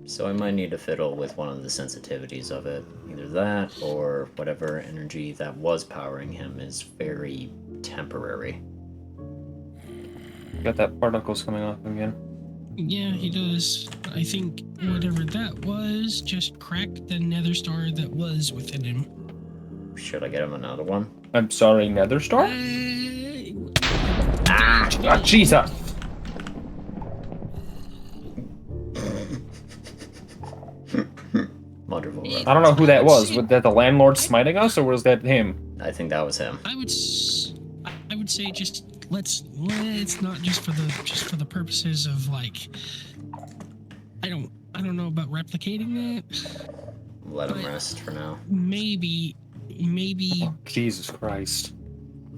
So I might need to fiddle with one of the sensitivities of it. Either that, or whatever energy that was powering him is very temporary. Got that particles coming off him again. Yeah, he does. I think whatever that was just cracked the nether star that was within him. Should I get him another one? I'm sorry, Nether Star? Ah, Jesus! Wonderful. I don't know who that was. Was that the landlord smiting us, or was that him? I think that was him. I would say just let's not just for the purposes of like I don't know about replicating that. Let him rest for now. Maybe Oh, Jesus Christ.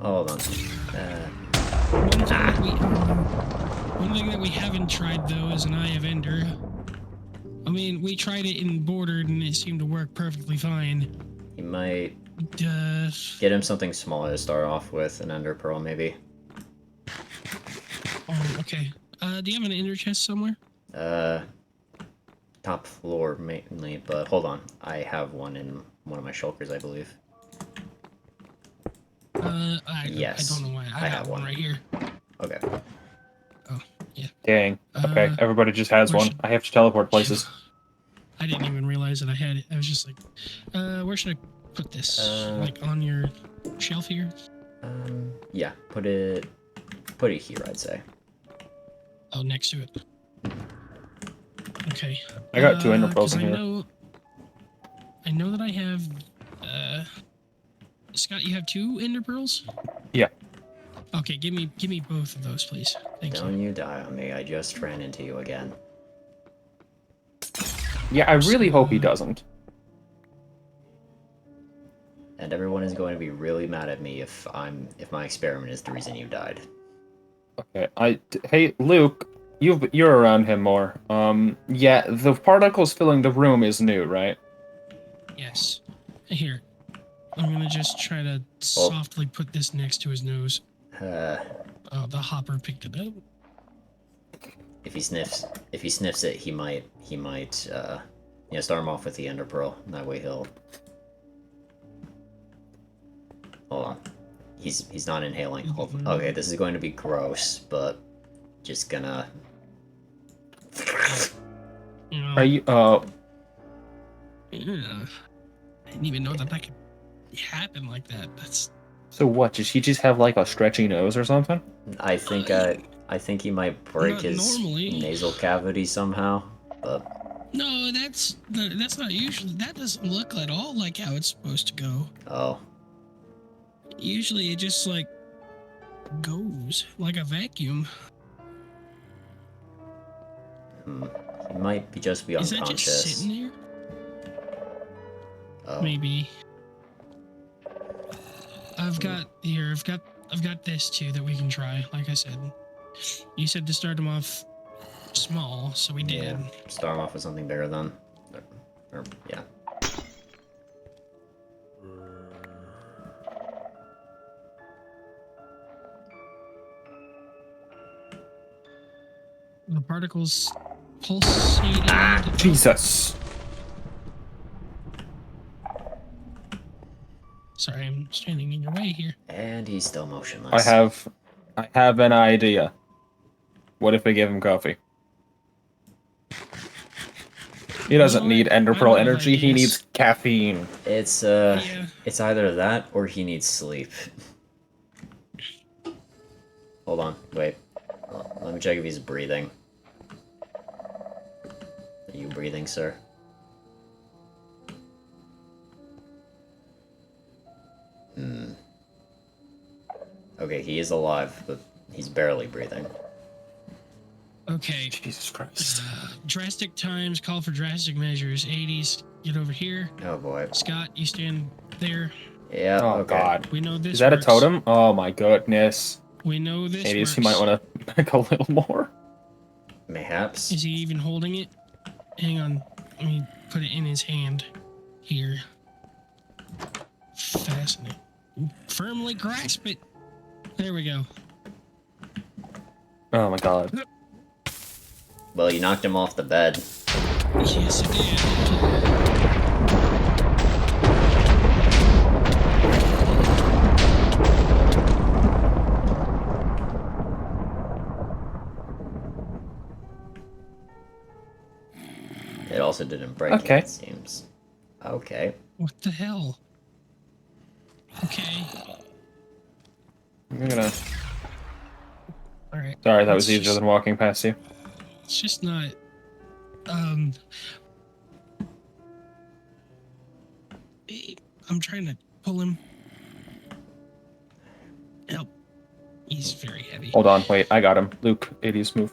Hold on. one thing that we haven't tried though is an Eye of Ender. I mean, we tried it in Bordered and it seemed to work perfectly fine. You might Uh, get him something smaller to start off with, an Ender Pearl maybe. oh, okay. Do you have an Ender chest somewhere? Top floor mainly, but hold on. I have one in one of my shulkers, I believe. Yes, I don't know why. I I have have one one. right here. Okay. Dang. Okay, everybody just has where one. should- I have to teleport places. I didn't even realize that I had it. I was just like, where should I put this? Like on your shelf here? Yeah, put it here, I'd say. Oh, next to it. Okay. I got two Ender 'cause Pearls in here. I know that I have. Scott, you have 2 Ender Pearls? Yeah. Okay, give me both of those, please. Thank you. Don't you die on me, I just ran into you again. Yeah, I really hope he doesn't. And everyone is going to be really mad at me if my experiment is the reason you died. Okay, hey, Luke, you're around him more. Yeah, the particles filling the room is new, right? Yes. Here. I'm gonna just try to softly put this next to his nose. Oh, the hopper picked it up. If he sniffs it, he might, start him off with the Ender Pearl. That way he'll... Hold on. He's not inhaling. Okay, this is going to be gross, but just gonna... Are you, Yeah. I didn't even know that could happen like that. That's... So what, did he just have, like, a stretchy nose or something? I think he might break his nasal cavity somehow, but... No, that's not usually... That doesn't look at all like how it's supposed to go. Oh. Usually it just, like, goes like a vacuum. He might just be unconscious. Is that just sitting there? Oh. Maybe. I've got this too that we can try. Like I said, you said to start him off small, so we did. Yeah, start him off with something bigger then. Yeah. The particles pulsating. Jesus. Sorry, I'm standing in your way here. And he's still motionless. I have an idea. What if we give him coffee? He doesn't need Ender Pearl energy, he needs caffeine. It's it's either that or he needs sleep. Hold on, wait. Let me check if he's breathing. Are you breathing, sir? Okay, he is alive, but he's barely breathing. Okay. Jesus Christ. Drastic times call for drastic measures. 80s, get over here. Oh boy. Scott, you stand there. Yeah, Oh okay. God. We know this Is that works. a totem? Oh my goodness. We know this Maybe works. he might want to make a little more. Mayhaps. Is he even holding it? Hang on. Let me put it in his hand. Here. Fascinating. Firmly grasp it. There we go. Oh my God. Well, you knocked him off the bed. Yes, it did. It also didn't break Okay. it seems. Okay. What the hell? Okay. I'm gonna... Alright. Sorry, that was It's easier just- than walking past you. It's just not... I'm trying to pull him. Help. He's very heavy. Hold on, wait, I got him. Luke, 80s move.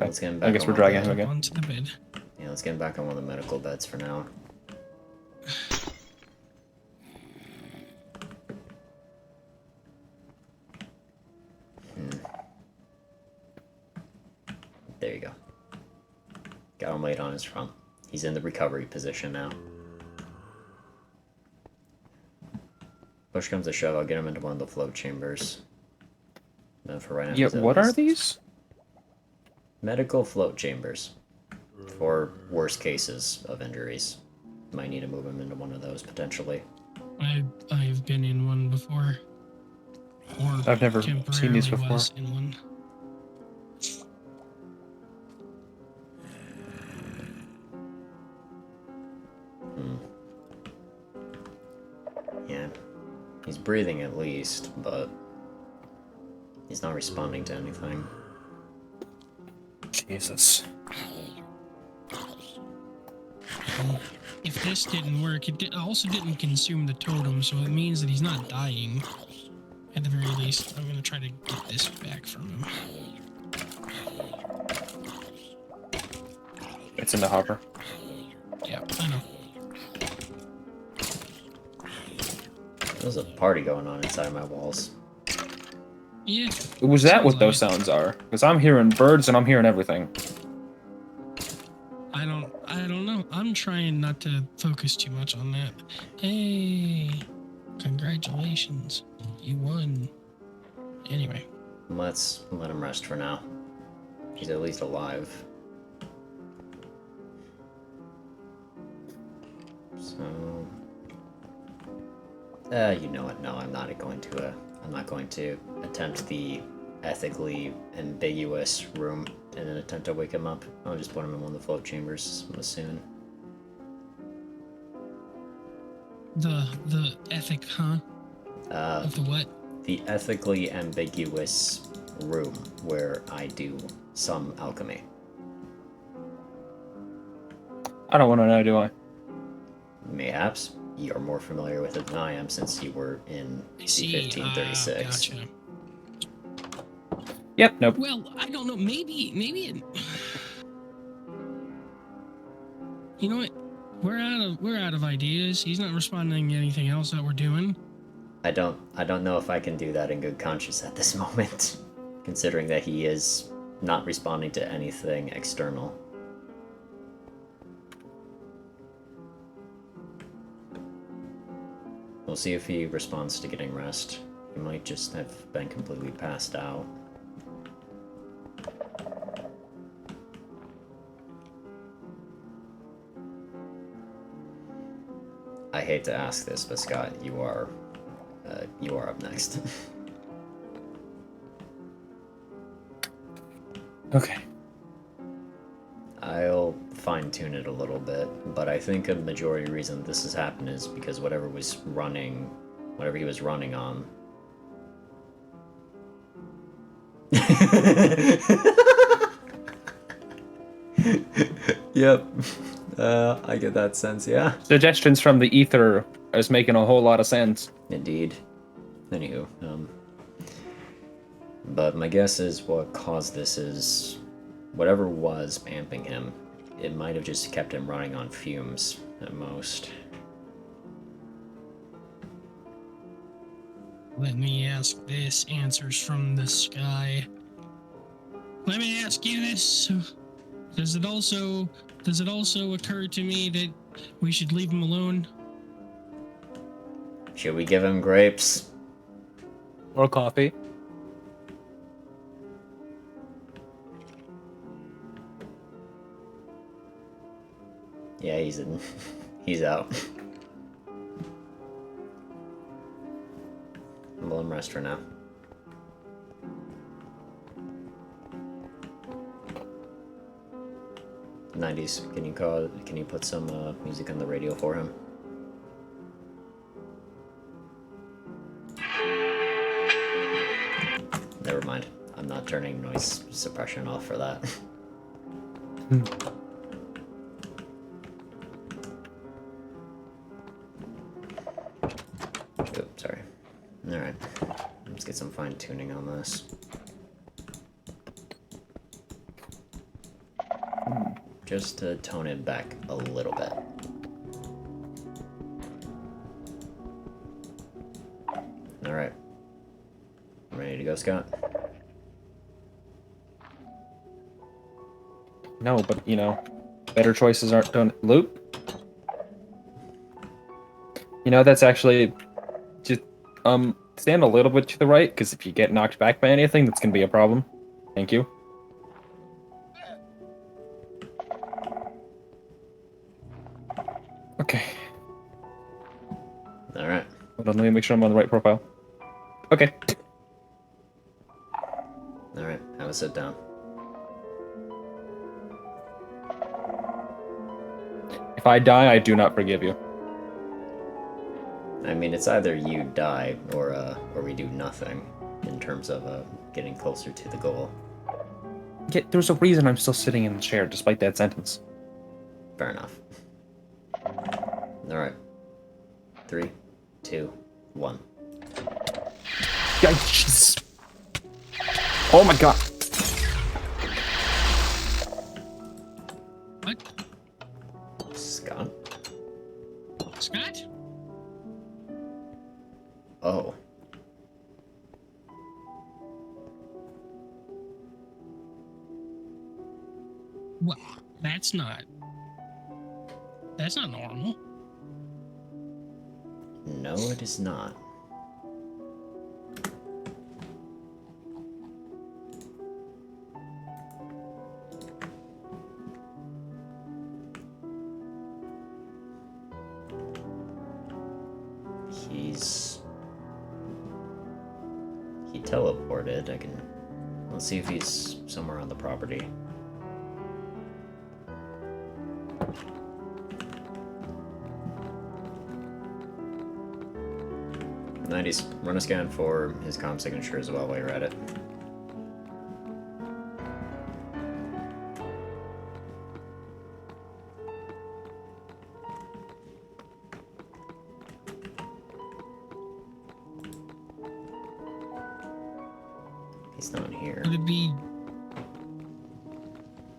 Let's get him back I guess on we're one dragging of him the- again. Onto the bed. Yeah, let's get him back on one of the medical beds for now. There you go. Got him laid on his front. He's in the recovery position now. Push comes to shove, I'll get him into one of the float chambers. No, for right now. Yeah, he's at what are least- these? Medical float chambers. For worst cases of injuries. Might need to move him into one of those potentially. I've been in one before. Or I've never seen these temporarily before. was in one. Yeah. He's breathing at least, but he's not responding to anything. Jesus. If this didn't work, it also didn't consume the totem, so it means that he's not dying. At the very least, I'm gonna try to get this back from him. It's in the hopper. Yeah, I know. There's a party going on inside my walls. Yeah. Was that sounds what those like sounds are? Because I'm hearing birds and I'm hearing everything. I don't know. I'm trying not to focus too much on that. Hey, congratulations. You won. Anyway. Let's let him rest for now. He's at least alive. So, you know what? No, I'm not going to. I'm not going to attempt the ethically ambiguous room in an attempt to wake him up. I'll just put him in one of the float chambers soon. The ethic, huh? Of the what? The ethically ambiguous room where I do some alchemy. I don't want to know, do I? Mayhaps you're more familiar with it than I am, since you were in C-1536. Gotcha. Yep, nope. Well, I don't know. Maybe it... You know what? We're out of ideas. He's not responding to anything else that we're doing. I don't know if I can do that in good conscience at this moment, considering that he is not responding to anything external. We'll see if he responds to getting rest. He might just have been completely passed out. I hate to ask this, but Scott, you are up next. Okay. I'll fine-tune it a little bit, but I think a majority reason this has happened is because whatever he was running on. Yep. I get that sense, yeah. Suggestions from the ether is making a whole lot of sense. Indeed. Anywho, but my guess is what caused this is whatever was amping him, it might have just kept him running on fumes at most. Let me ask this. Answers from the sky. Let me ask you this. Does it also occur to me that we should leave him alone? Should we give him grapes? Or coffee. Yeah, he's out. We'll let him rest for now. 90s, can you put some music on the radio for him? Never mind. I'm not turning noise suppression off for that. Oops, sorry. Alright. Let's get some fine tuning on this. Just to tone it back a little bit. Alright. Ready to go, Scott? No, but you know, better choices aren't done. Loop? You know, that's actually just stand a little bit to the right, because if you get knocked back by anything, that's gonna be a problem. Thank you. Okay. Alright. Hold on, let me make sure I'm on the right profile. Okay. Alright, have a sit down. If I die, I do not forgive you. I mean, it's either you die or we do nothing in terms of getting closer to the goal. Yeah, there's a reason I'm still sitting in the chair despite that sentence. Fair enough. Alright. 3, 2, 1. Yeah, Jesus. Oh my god. What? Scott? Oh. Well, that's not normal. No, it is not. He teleported. Let's see if he's somewhere on the property. Nice. Run a scan for his comm signature as well while you're at it. He's not here.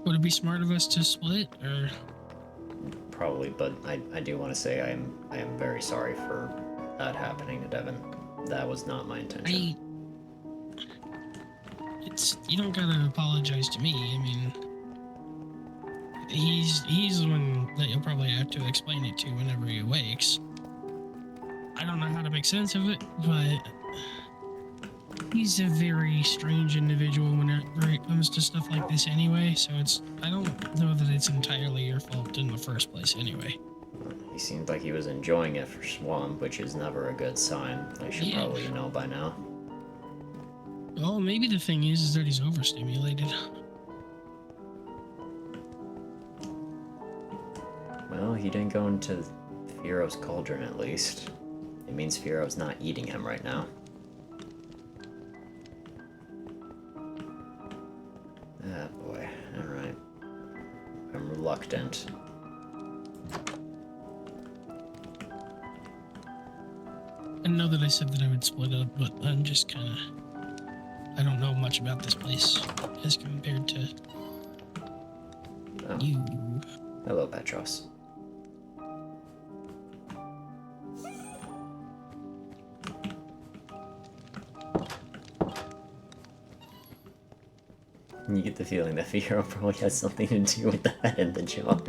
Would it be smart of us to split, or? Probably, but I do want to say I am very sorry for that happening to Devin. That was not my intention. You don't gotta apologize to me. I mean, he's the one that you'll probably have to explain it to whenever he awakes. I don't know how to make sense of it, but he's a very strange individual whenever it comes to stuff like this anyway, so I don't know that it's entirely your fault in the first place anyway. He seemed like he was enjoying it for Swamp, which is never a good sign. I should probably know by now. Well, maybe the thing is that he's overstimulated. Well, he didn't go into Firo's cauldron at least. It means Firo's not eating him right now. Ah, boy. Alright. I'm reluctant. I know that I said that I would split up, but I'm just kind of... I don't know much about this place as compared to you. Hello, Petros. You get the feeling that Firo probably has something to do with that in the jar.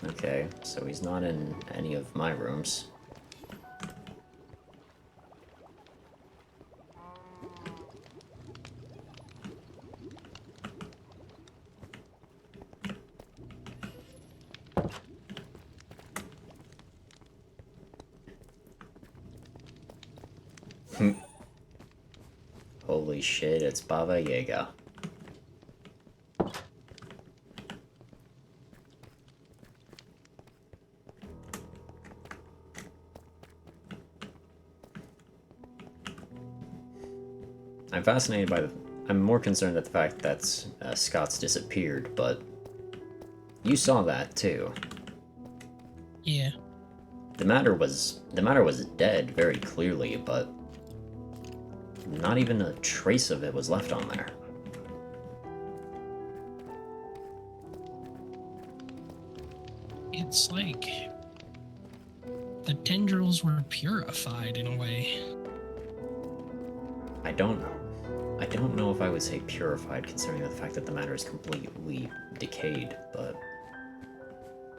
Okay, so he's not in any of my rooms. Holy shit, it's Baba Yaga. I'm fascinated by I'm more concerned at the fact that Scott's disappeared, but you saw that too. Yeah. The matter was dead very clearly, but not even a trace of it was left on there. It's like the tendrils were purified in a way. I don't know if I would say purified, considering the fact that the matter is completely decayed, but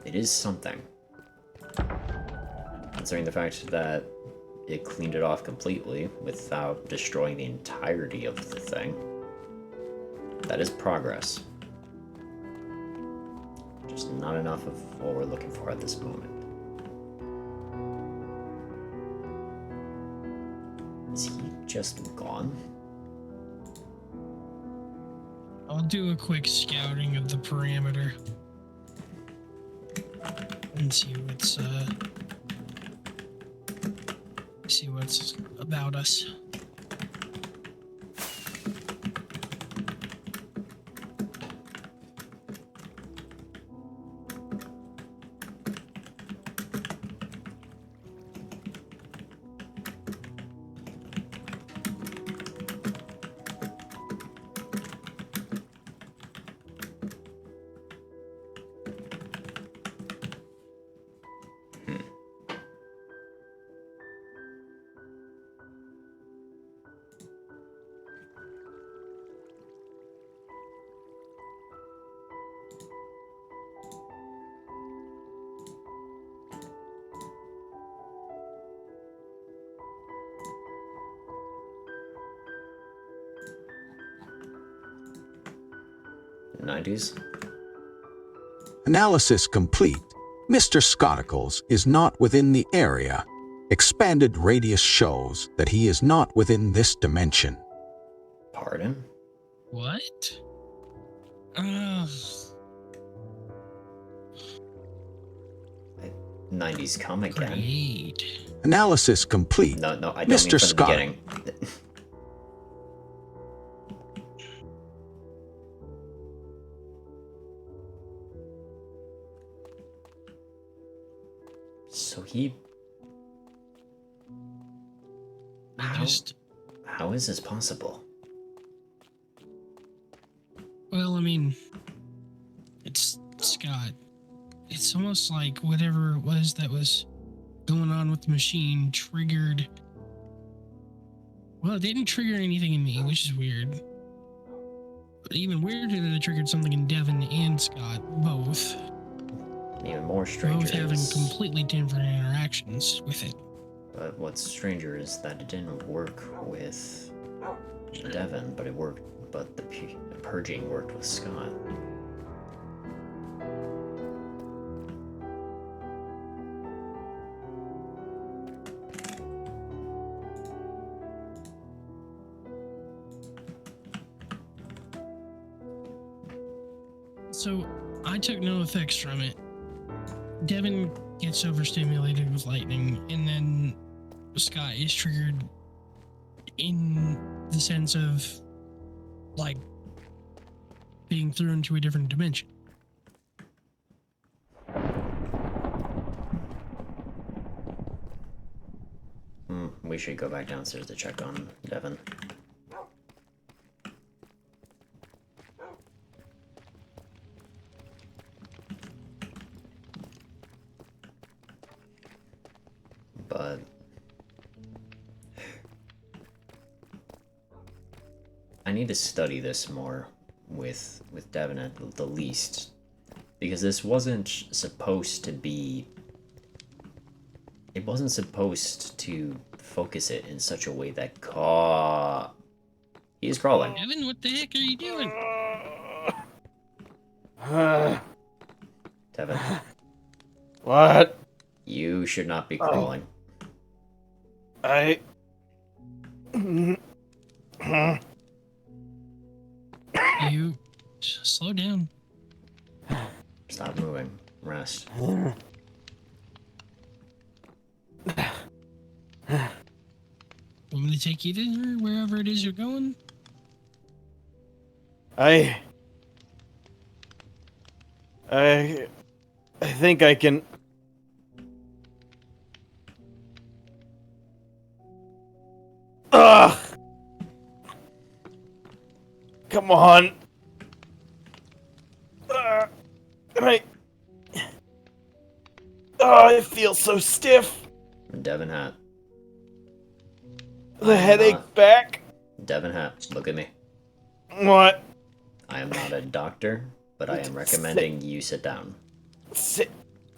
it is something. Considering the fact that it cleaned it off completely without destroying the entirety of the thing. That is progress. Just not enough of what we're looking for at this moment. Is he just gone? I'll do a quick scouting of the perimeter and see what's about us. 90s? Analysis complete. Mr. Scotticles is not within the area. Expanded radius shows that he is not within this dimension. Pardon? What? 90s come again. Great. Analysis complete. No, I don't Mr. mean from the Scott. beginning. So he... How is this possible? Well, I mean, it's Scott. It's almost like whatever it was that was going on with the machine triggered. Well, it didn't trigger anything in me, which is weird. But even weirder that it triggered something in Devin and Scott, both. Even more stranger Both having is... completely different interactions with it. But what's stranger is that it didn't work with Devin, but it worked. But the purging worked with Scott. So, I took no effects from it. Devin gets overstimulated with lightning, and then Scott is triggered in the sense of, like, being thrown into a different dimension. We should go back downstairs to check on Devin. But I need to study this more with Devin at the least, because this wasn't supposed to be. It wasn't supposed to focus it in such a way that he's crawling. Devin, what the heck are you doing? Devin, What? you should not be crawling. You slow down. Stop moving. Rest. Want me to take you there, wherever it is you're going? I think I can. Ugh! Come on. I feel so stiff. Devin Hatt. The headache back. Devin Hatt, look at me. What? I am not a doctor, but I am recommending you sit down. Sit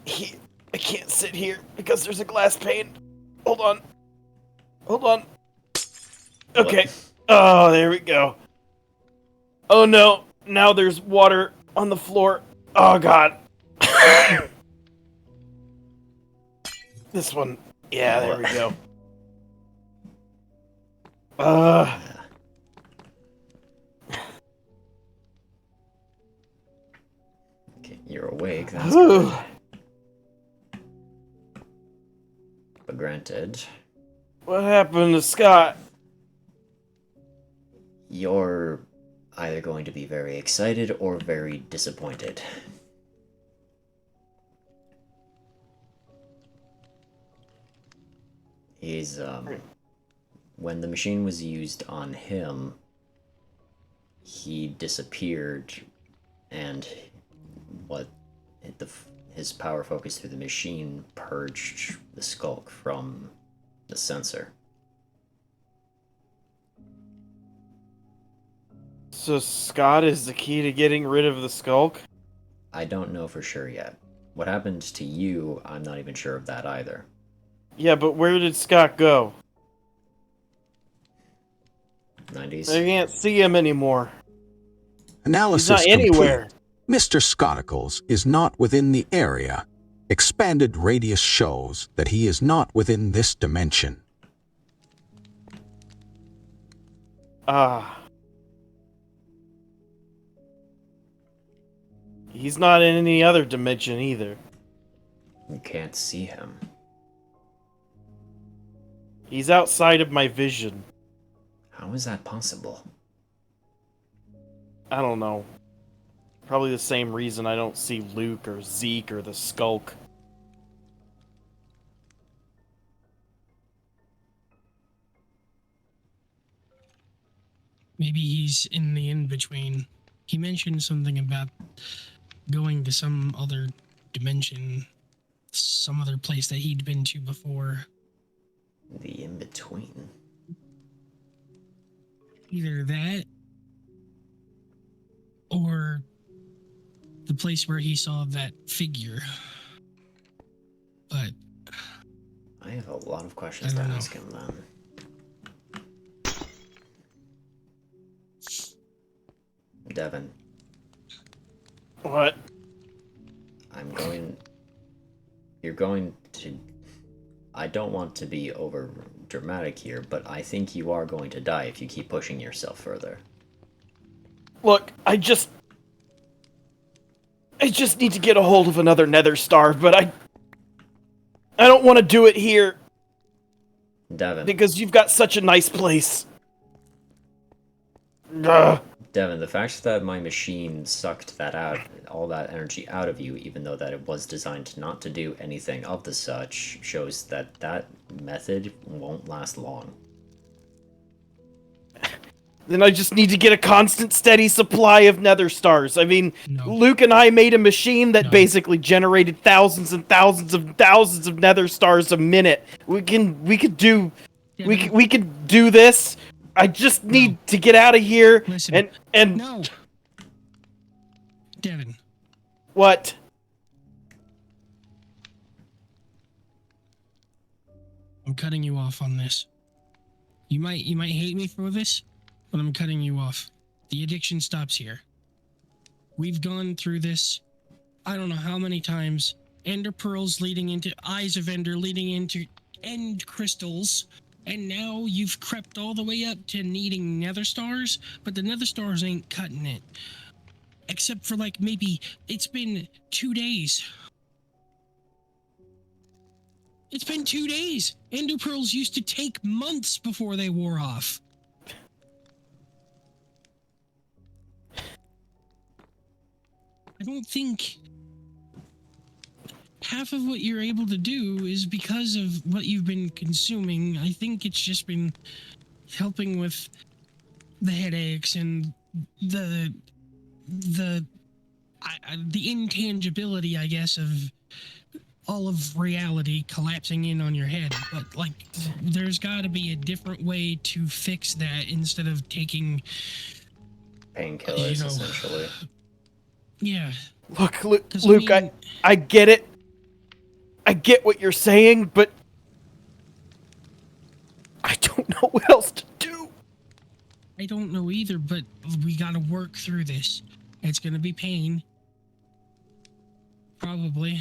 here. I can't sit here because there's a glass pane. Hold on. Hold on. Okay. What? Oh, there we go. Oh no. Now there's water on the floor. Oh god. This one. Yeah, there we go. Okay, you're awake, that's good. But granted, What happened to Scott? you're either going to be very excited or very disappointed. He's, when the machine was used on him, he disappeared, and his power focus through the machine purged the skulk from the sensor. So Scott is the key to getting rid of the skulk? I don't know for sure yet. What happened to you, I'm not even sure of that either. Yeah, but where did Scott go? 90s? I can't see him anymore. Analysis He's not anywhere. complete. Mr. Scotticles is not within the area. Expanded radius shows that he is not within this dimension. He's not in any other dimension either. You can't see him. He's outside of my vision. How is that possible? I don't know. Probably the same reason I don't see Luke or Zeke or the Skulk. Maybe he's in the in-between. He mentioned something about going to some other dimension, some other place that he'd been to before. The in-between. Either that, or the place where he saw that figure. But I have a lot of questions I to don't know. ask him then. Devin, What? you're going to, I don't want to be over dramatic here, but I think you are going to die if you keep pushing yourself further. Look, I just need to get a hold of another Nether Star, but I don't want to do it here Devin, because you've got such a nice place. Ugh. Devin, the fact that my machine sucked that out, all that energy out of you, even though that it was designed not to do anything of the such, shows that that method won't last long. Then I just need to get a constant, steady supply of Nether Stars. I mean, No. Luke and I made a machine that No. basically generated thousands and thousands of Nether Stars a minute. We could do this. I just need to get out of here. Listen. And No! Devin, what? I'm cutting you off on this. You might hate me for this, but I'm cutting you off. The addiction stops here. We've gone through this, I don't know how many times. Ender pearls leading into eyes of Ender, leading into end crystals, and now you've crept all the way up to needing Nether Stars, but the Nether Stars ain't cutting it. Except for like maybe it's been 2 days. It's been 2 days. Ender pearls used to take months before they wore off. I don't think half of what you're able to do is because of what you've been consuming. I think it's just been helping with the headaches and the intangibility, I guess, of all of reality collapsing in on your head. But like, there's got to be a different way to fix that instead of taking Painkillers, You know. essentially. yeah. Look, 'Cause Luke, I mean- I get it. I get what you're saying, but I don't know what else to do. I don't know either, but we gotta work through this. It's gonna be pain. Probably.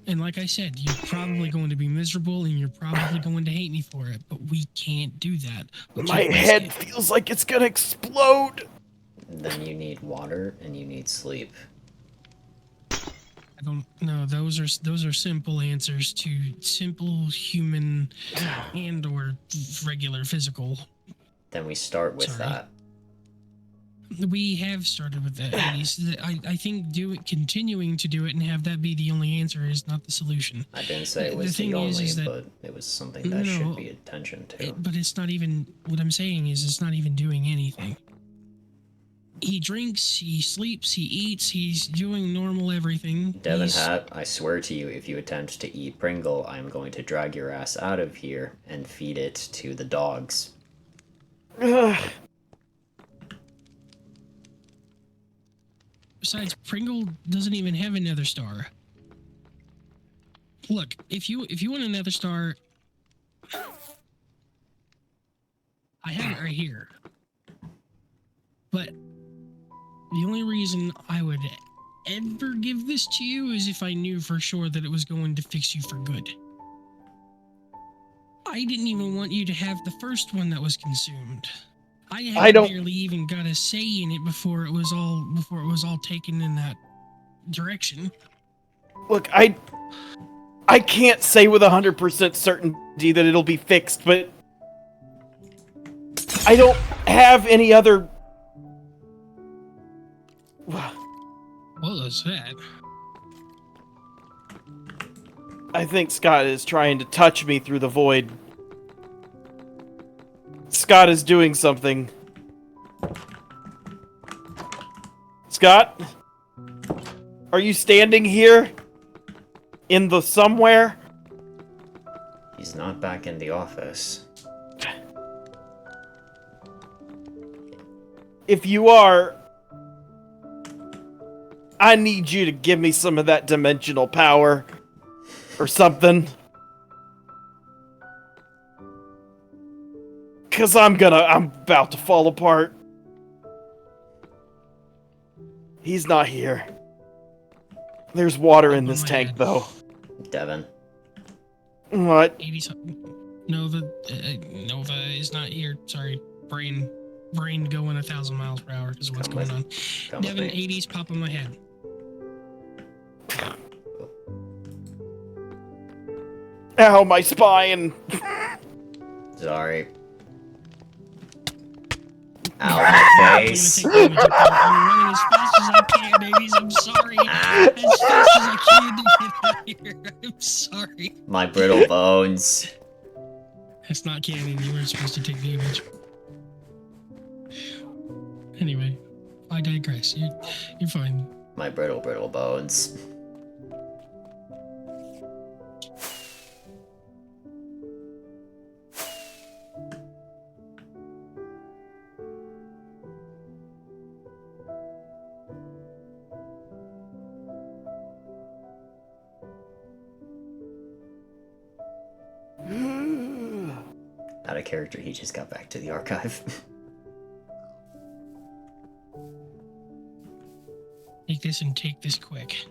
And like I said, you're probably going to be miserable and you're probably going to hate me for it, but we can't do that. We My can't risk head it. feels like it's gonna explode. Then you need water and you need sleep. I don't know. Those are simple answers to simple human and or regular physical. Then we start with Sorry. that. We have started with that. I think continuing to do it and have that be the only answer is not the solution. I didn't say it The was the thing only, is that- but it was something that No, should be attention to. But it's not even. What I'm saying is, it's not even doing anything. He drinks, he sleeps, he eats, he's doing normal everything. Devin He's- Hatt, I swear to you, if you attempt to eat Pringle, I am going to drag your ass out of here and feed it to the dogs. Ugh. Besides, Pringle doesn't even have another star. Look, if you want another star, I have it right here. But The only reason I would ever give this to you is if I knew for sure that it was going to fix you for good. I didn't even want you to have the first one that was consumed. I don't- barely even got a say in it before it was all taken in that direction. Look, I can't say with 100% certainty that it'll be fixed, but I don't have any other... What was that? I think Scott is trying to touch me through the void. Scott is doing something. Scott? Are you standing here? In the somewhere? He's not back in the office. If you are, I need you to give me some of that dimensional power. Or something. Cause I'm about to fall apart. He's not here. There's water in this tank, though. Devin. What? 80 Nova is not here. Sorry, brain going 1,000 miles per hour because of what's going on. Devin, 80's popping my head. Ow, my spine! Sorry. Ow, my face. I'm running as fast as I can, 80's. I'm sorry. As fast as I can to get out of here. I'm sorry. My brittle bones. That's not canon. You weren't supposed to take damage. Anyway, I digress. You're fine. My brittle bones. Out of character, he just got back to the archive. Take this and take this quick.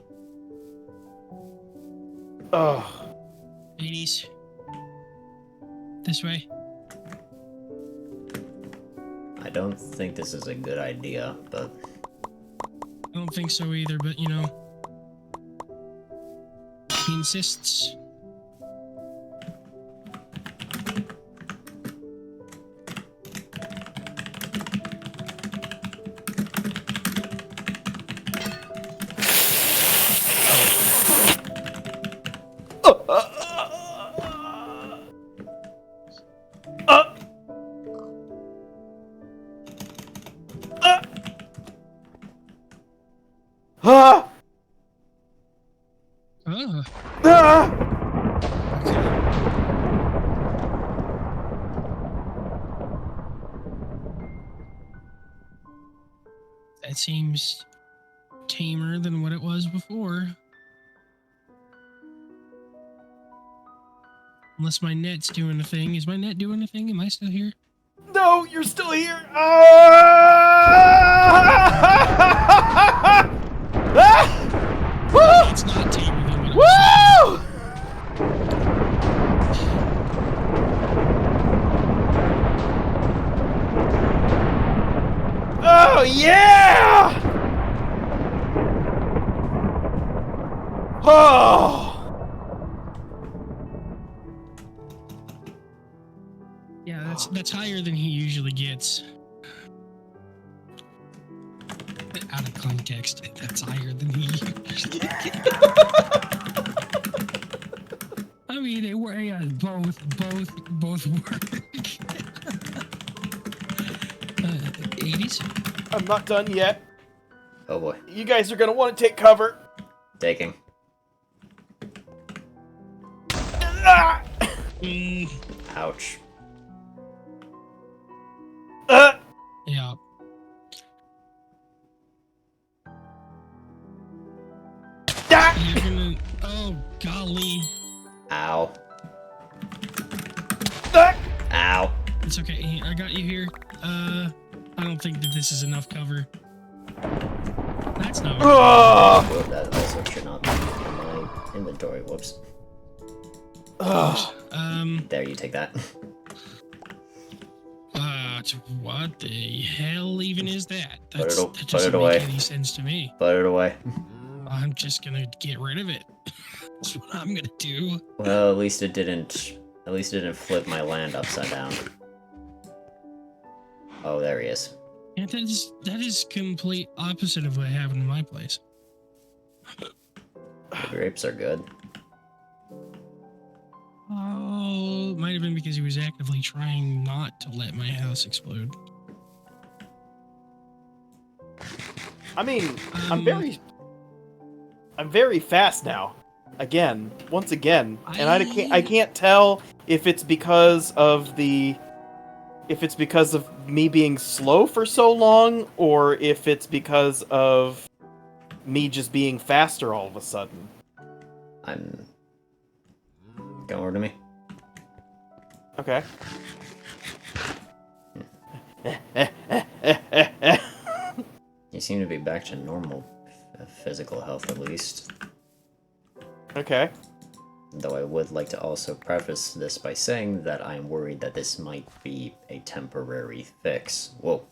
Oh. 80's. This way. I don't think this is a good idea, but... I don't think so either, but you know. He insists. Ah! Ah! That seems tamer than what it was before. Unless my net's doing a thing. Is my net doing a thing? Am I still here? No, you're still here. Ah! Ah! It's not tamer than what it Woo! was. Oh yeah! Oh! Yeah, that's higher than he usually gets. Out of context, that's higher than he usually gets. I mean, it were both work. 80's. I'm not done yet. Oh boy. You guys are gonna want to take cover. Taking. Ah! Ouch. Yeah. Ah! You're gonna. Oh, golly. Ow. Ah! It's okay. I got you here. I don't think that this is enough cover. That's not. Ugh! Well, that also should not be in my inventory. Whoops. Ugh. There, you take that. What the hell even is that? Put it That doesn't put it away. make any sense to me. Put it away. I'm just gonna get rid of it. That's what I'm gonna do. Well, at least it didn't. At least it didn't flip my land upside down. Oh, there he is. And that is complete opposite of what happened in my place. The grapes are good. Oh, it might have been because he was actively trying not to let my house explode. I mean, I'm very fast now. Once again, and I can't tell if it's because of me being slow for so long, or if it's because of me just being faster all of a sudden. Come over to me. Okay. You seem to be back to normal physical health, at least. Okay. Though I would like to also preface this by saying that I'm worried that this might be a temporary fix. Whoa.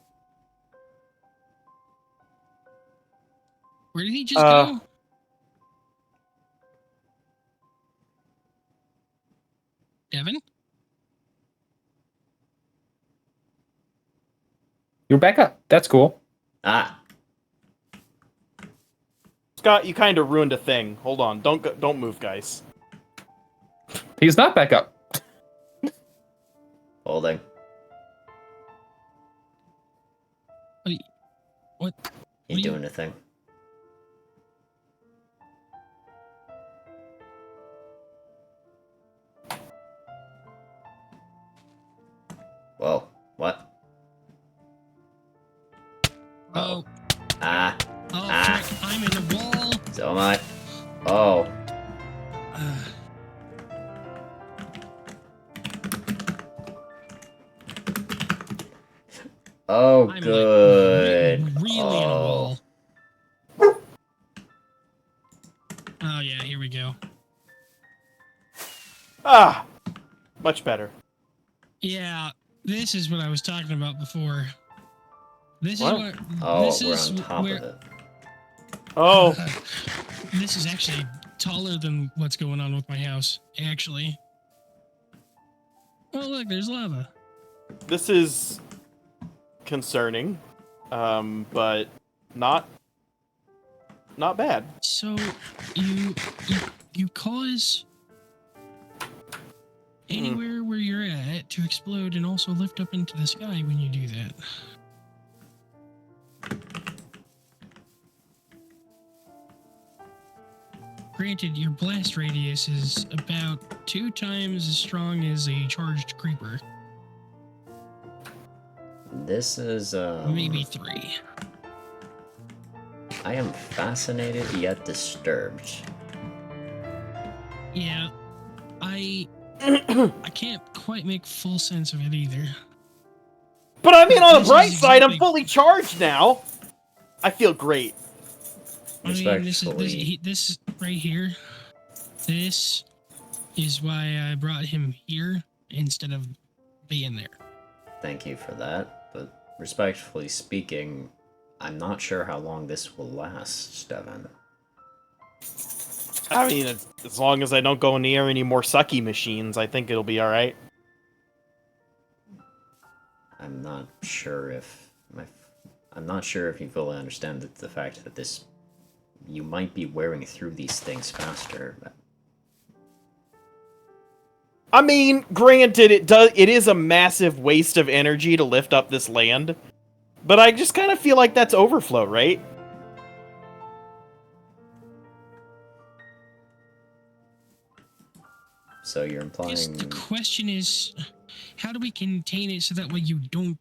Where did he just go? Devin? You're back up. That's cool. Ah! Scott, you kind of ruined a thing. Hold on. Don't move, guys. He's not back up. Holding. What? He's doing a thing. Whoa. What? Oh. Ah. Oh, Ah. frick, I'm in a wall. So am I. Oh. Oh, I'm good. Like, really in a Oh. wall. Oh, yeah, here we go. Ah! Much better. Yeah, this is what I was talking about before. This What? is what. Oh, this we're is on top where, of it. Oh. This is actually taller than what's going on with my house, actually. Oh, look, there's lava. This is concerning, but not bad. So, you cause anywhere where you're at to explode and also lift up into the sky when you do that. Granted, your blast radius is about 2 times as strong as a charged creeper. This is, Maybe 3. I am fascinated yet disturbed. Yeah, I can't quite make full sense of it either. But I mean, on the This bright is side, I'm exactly- fully charged now. I feel great. I mean, Respectfully. this right here, this is why I brought him here instead of being there. Thank you for that, but respectfully speaking, I'm not sure how long this will last, Devin. I mean, as long as I don't go near any more sucky machines, I think it'll be alright. I'm not sure if you fully understand the fact that you might be wearing through these things faster. I mean, granted, it is a massive waste of energy to lift up this land, but I just kind of feel like that's overflow, right? So you're I guess implying... the question is, how do we contain it so that way you don't...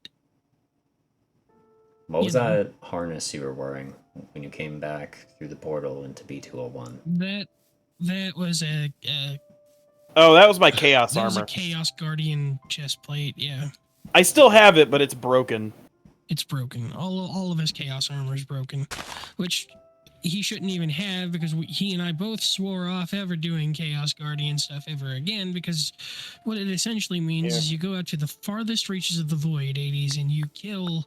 What was you know. that harness you were wearing when you came back through the portal into B201? That was a Oh, that was my Chaos that was a armor. Chaos Guardian chest plate, yeah. I still have it, but it's broken. It's broken. All of his chaos armor is broken, which he shouldn't even have because he and I both swore off ever doing Chaos Guardian stuff ever again, because what it essentially means is you go out to the farthest reaches of the void, 80s, and you kill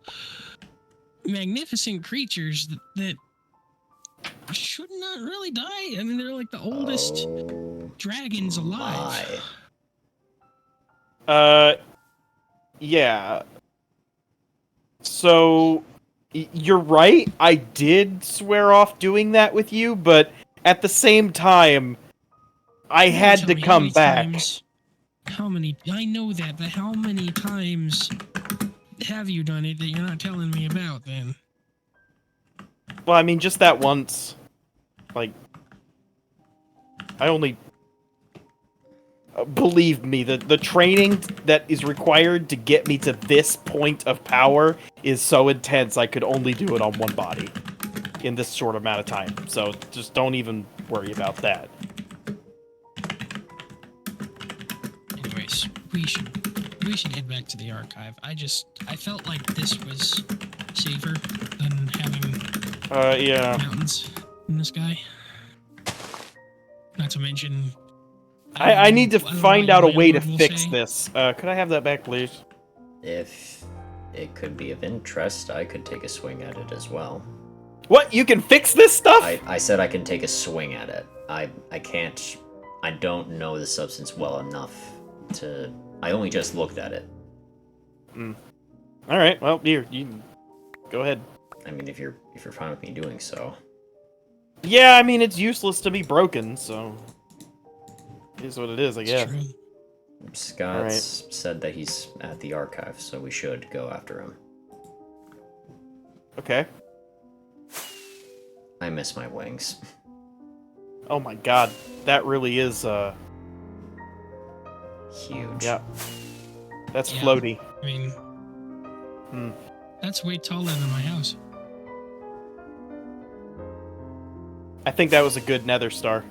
magnificent creatures that should not really die. I mean, they're like the oldest dragons alive. Yeah. So, you're right. I did swear off doing that with you, but at the same time, I had to come back. How many? I know that, but how many times have you done it that you're not telling me about then? Well, I mean, just that once. Like, I only... Believe me, the training that is required to get me to this point of power is so intense I could only do it on one body in this short amount of time. So just don't even worry about that. Anyways, we should head back to the archive. I felt like this was safer than having Yeah. mountains in the sky. Not to mention, I need to find out a way to fix say. this. Could I have that back, please? If it could be of interest, I could take a swing at it as well. What? You can fix this stuff? I said I can take a swing at it. I can't... I don't know the substance well enough to... I only just looked at it. Alright, well, here, you go ahead. I mean, if you're fine with me doing so. Yeah, I mean, it's useless to be broken, so... It is what it is, I guess. True. Scott's said that he's at the archive, so we should go after him. Okay. I miss my wings. Oh my god, that really is, Huge. yeah. That's Yeah. floaty. I mean, that's way taller than my house. I think that was a good nether star.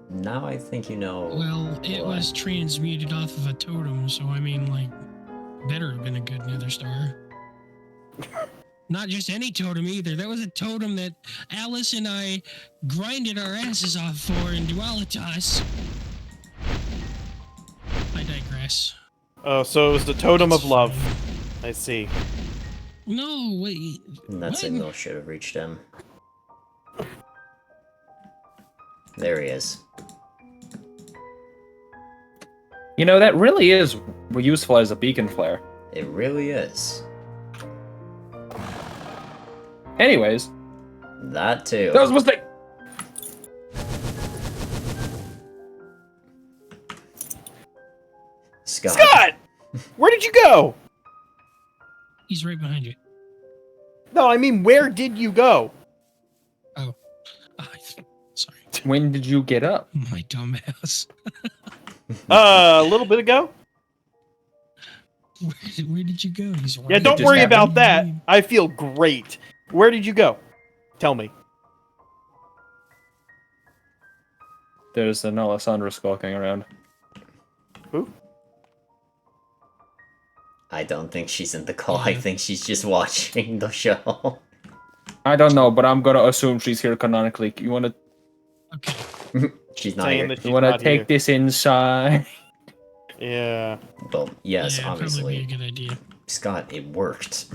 Now I think you know... Well, it was transmuted off of a totem, so I mean, like, better have been a good nether star. Not just any totem either. That was a totem that Alice and I grinded our asses off for in Dualitas. I digress. Oh, so it was the totem of love. I see. No, wait. That what? signal should have reached him. There he is. You know, that really is useful as a beacon flare. It really is. Anyways, That too. that was a mistake. Scott. Scott! Where did you go? He's right behind you. No, I mean, where did you go? Oh. Sorry. When did you get up? My dumbass. A little bit ago? Where did you go? He's right Yeah, don't just worry happened. about that. I feel great. Where did you go? Tell me. There's an Alessandra skulking around. Who? I don't think she's in the call. I think she's just watching the show. I don't know, but I'm gonna assume she's here canonically. You wanna Okay. She's not Saying here. that she's you wanna not take here. this inside? Yeah. Well, yes, Yeah, obviously. probably be a good idea. Scott, it worked.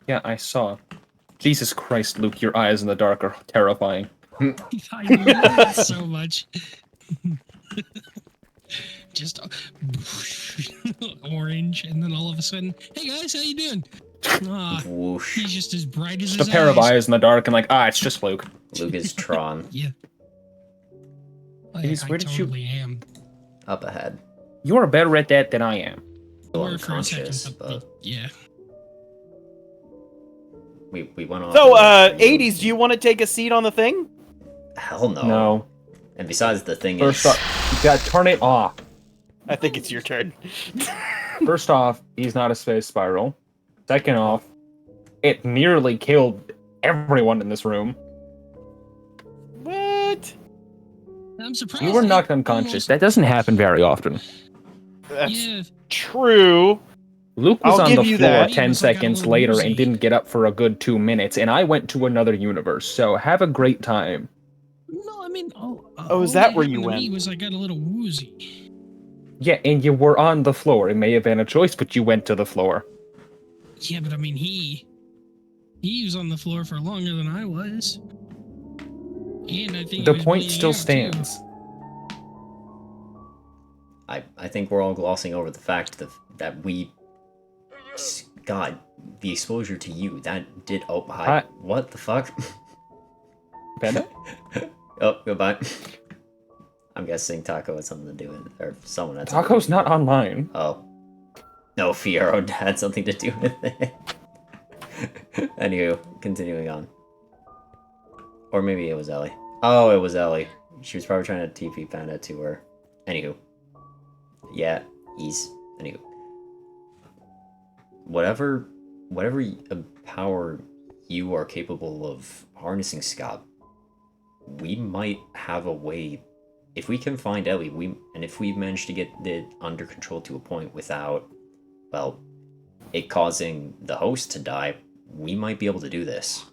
Yeah, I saw. Jesus Christ, Luke, your eyes in the dark are terrifying. I love that so much. Just orange, and then all of a sudden, hey guys, how you doing? Ah, Whoosh. he's just as bright as Just a his pair of eyes. eyes in the dark and like, it's just Luke. Luke is Tron. Yeah. Please, I where did you- totally am. Up ahead. You're better at that than I am. Still Or for a second, unconscious, but yeah. we went off. So, the list for you. 80s, do you want to take a seat on the thing? Hell no. No. And besides, the thing First is... off, you gotta turn it off. I think it's your turn. First off, he's not a space spiral. Second off, it nearly killed everyone in this room. What? I'm surprised. You were it knocked unconscious. That doesn't happen very often. That's Yeah, true. Luke was I'll on give the you floor that. 10 He was, like, got a seconds little later woozy. and didn't get up for a good 2 minutes, and I went to another universe, so have a great time. No, I mean, Oh, is all that where happened you to me went? was I got a little woozy. Yeah, and you were on the floor. It may have been a choice, but you went to the floor. Yeah, but I mean, he was on the floor for longer than I was, and I think The he was point bleeding still out, stands. I think we're all glossing over the fact that we... God, the exposure to you, that did... Oh, hi. Hi. What the fuck? Panda? Oh, goodbye. I'm guessing Taco had something to do with it, or someone had something Taco's to do not with it. online. Oh. No, Fierro had something to do with it. Anywho, continuing on. Or maybe it was Ellie. Oh, it was Ellie. She was probably trying to TP Panda to her. Anywho. Yeah, anywho. Whatever power you are capable of harnessing, Scott, we might have a way... If we can find Ellie, and if we manage to get it under control to a point without, well, it causing the host to die, we might be able to do this.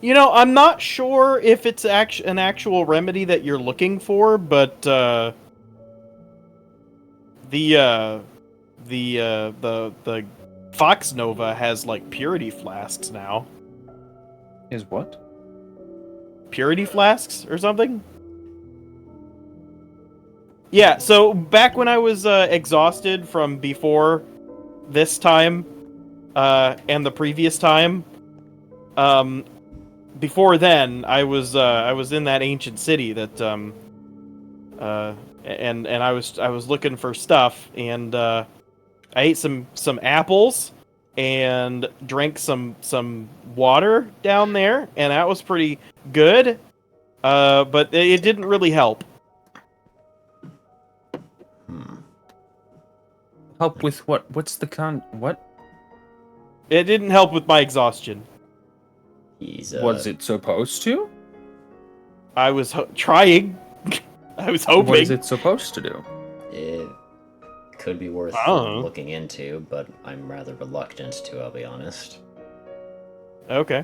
You know, I'm not sure if it's an actual remedy that you're looking for, but the Fox Nova has like purity flasks now. Is what? Purity flasks or something? Yeah, so back when I was exhausted from before this time and the previous time, before then I was in that ancient city that and I was looking for stuff, and I ate some apples and drank some water down there, and that was pretty good. But it didn't really help. Help with what? What's the what? It didn't help with my exhaustion. He's Was it supposed to? I was trying. I was hoping. What is it supposed to do? It could be worth Oh. looking into, but I'm rather reluctant to, I'll be honest. Okay.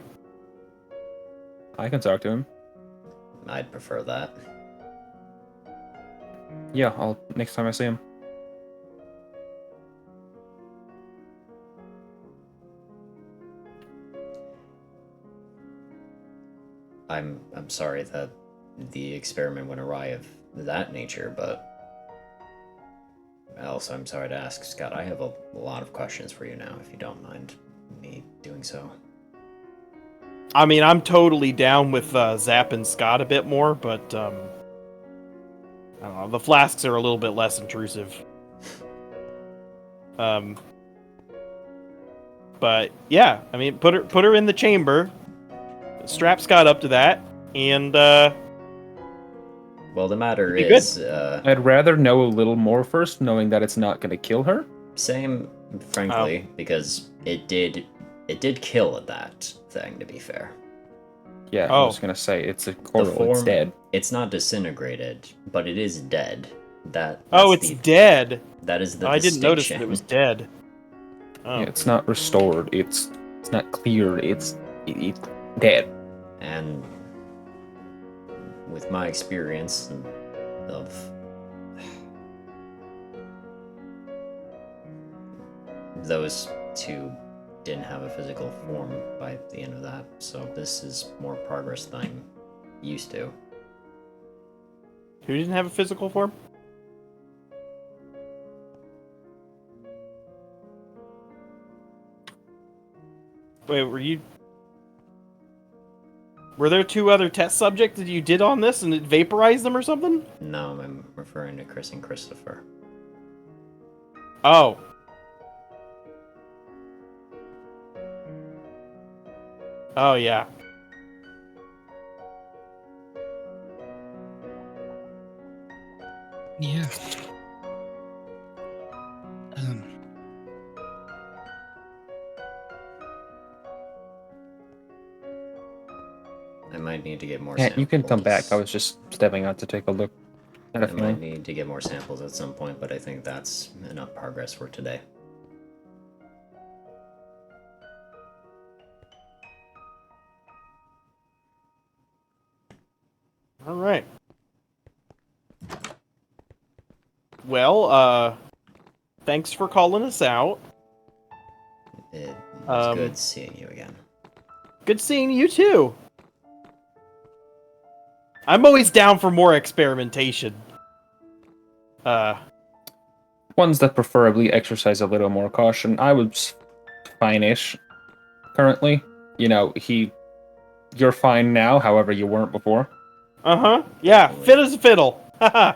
I can talk to him. I'd prefer that. Yeah, I'll next time I see him. I'm sorry that the experiment went awry of that nature, but also I'm sorry to ask, Scott. I have a lot of questions for you now, if you don't mind me doing so. I mean, I'm totally down with zapping Scott a bit more, but I don't know. The flasks are a little bit less intrusive. But yeah, I mean, put her in the chamber, strap Scott up to that, and Well, the matter Pretty good. is, I'd rather know a little more first, knowing that it's not going to kill her. same, frankly, because it did kill that thing, to be fair. Yeah, I Oh. was going to say, it's a coral, it's form- dead. It's not disintegrated, but it is dead. That's it's dead. That is the I didn't notice that distinction. it was dead. Oh. Yeah, it's not restored, it's not cleared, it's dead. And with my experience of those two didn't have a physical form by the end of that, so this is more progress than I'm used to. Who didn't have a physical form? Wait, were there two other test subjects that you did on this and it vaporized them or something? No, I'm referring to Chris and Christopher. Oh. Oh, yeah. Yeah. I might need to get more Yeah, you can come back. I samples. was just stepping out to take a look. I Definitely. might need to get more samples at some point, but I think that's enough progress for today. All right. Well, thanks for calling us out. It was Um, good seeing you again. Good seeing you too. I'm always down for more experimentation. Ones that preferably exercise a little more caution. I was fine-ish currently. You know, you're fine now, however you weren't before. Uh-huh. Yeah, Definitely. fit as a fiddle. Haha.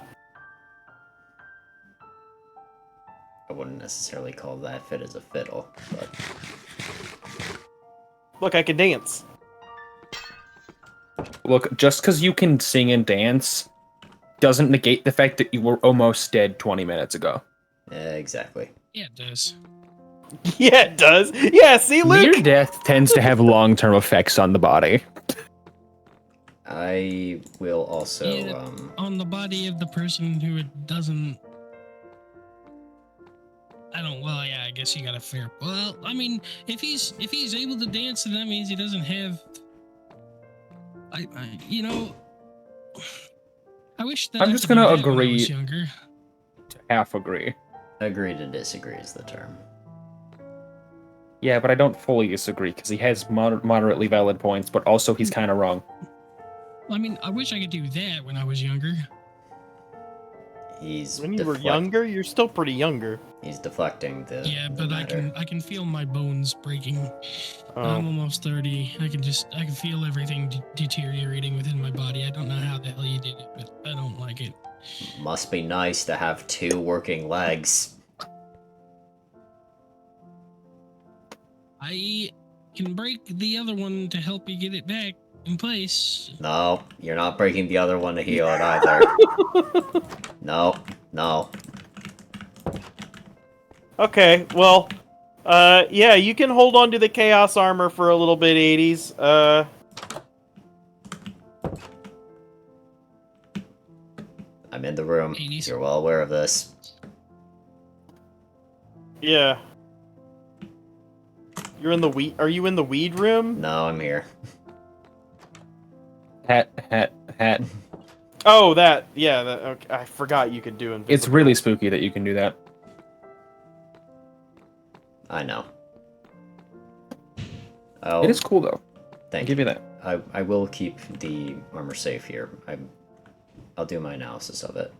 I wouldn't necessarily call that fit as a fiddle, but Look, I can dance. Look, just because you can sing and dance doesn't negate the fact that you were almost dead 20 minutes ago. exactly. Yeah, it does. Yeah, it does. Yeah, see, Luke? Near death tends to have long-term effects on the body. I will also, Yeah, on the body of the person who it doesn't. Well, yeah, I guess you got a fair. Well, I mean, if he's able to dance, then that means he doesn't have. You know, I wish that I'm I just could do gonna that when I was agree younger. to half agree. agree to disagree is the term. Yeah, but I don't fully disagree because he has moderately valid points, but also he's kind of wrong. I mean, I wish I could do that when I was younger. He's When you were younger, you're still pretty younger. He's deflecting the Yeah, the but matter. I can feel my bones breaking. Oh. I'm almost 30. I can feel everything deteriorating within my body. I don't know how the hell you did it, but I don't like it. Must be nice to have 2 working legs. I can break the other one to help you get it back in place. No, you're not breaking the other one to heal it either. No, no. Okay, well, yeah, you can hold on to the Chaos Armor for a little bit, 80s. I'm in the room. 80s. You're well aware of this. Yeah. You're in the weed. Are you in the weed room? No, I'm here. Hat. Oh, that. Yeah, that. Okay, I forgot you could do invisible. It's really spooky that you can do that. I know. It is cool though. I'll Thank give you that. I will keep the armor safe here. I'll do my analysis of it.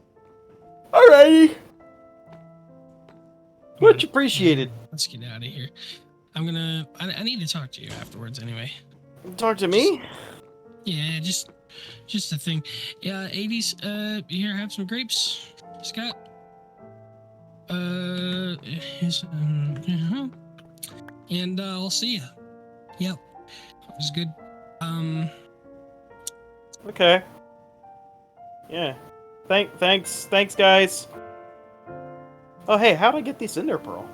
Alrighty. Much appreciated. Let's get out of here. I need to talk to you afterwards anyway. Talk to me. Yeah, just a thing. Yeah, 80s. Here, have some grapes, Scott. And I'll see you. Yep, it was good. Okay. Yeah. Thanks, guys. Oh, hey, how'd I get the Cinder Pearl?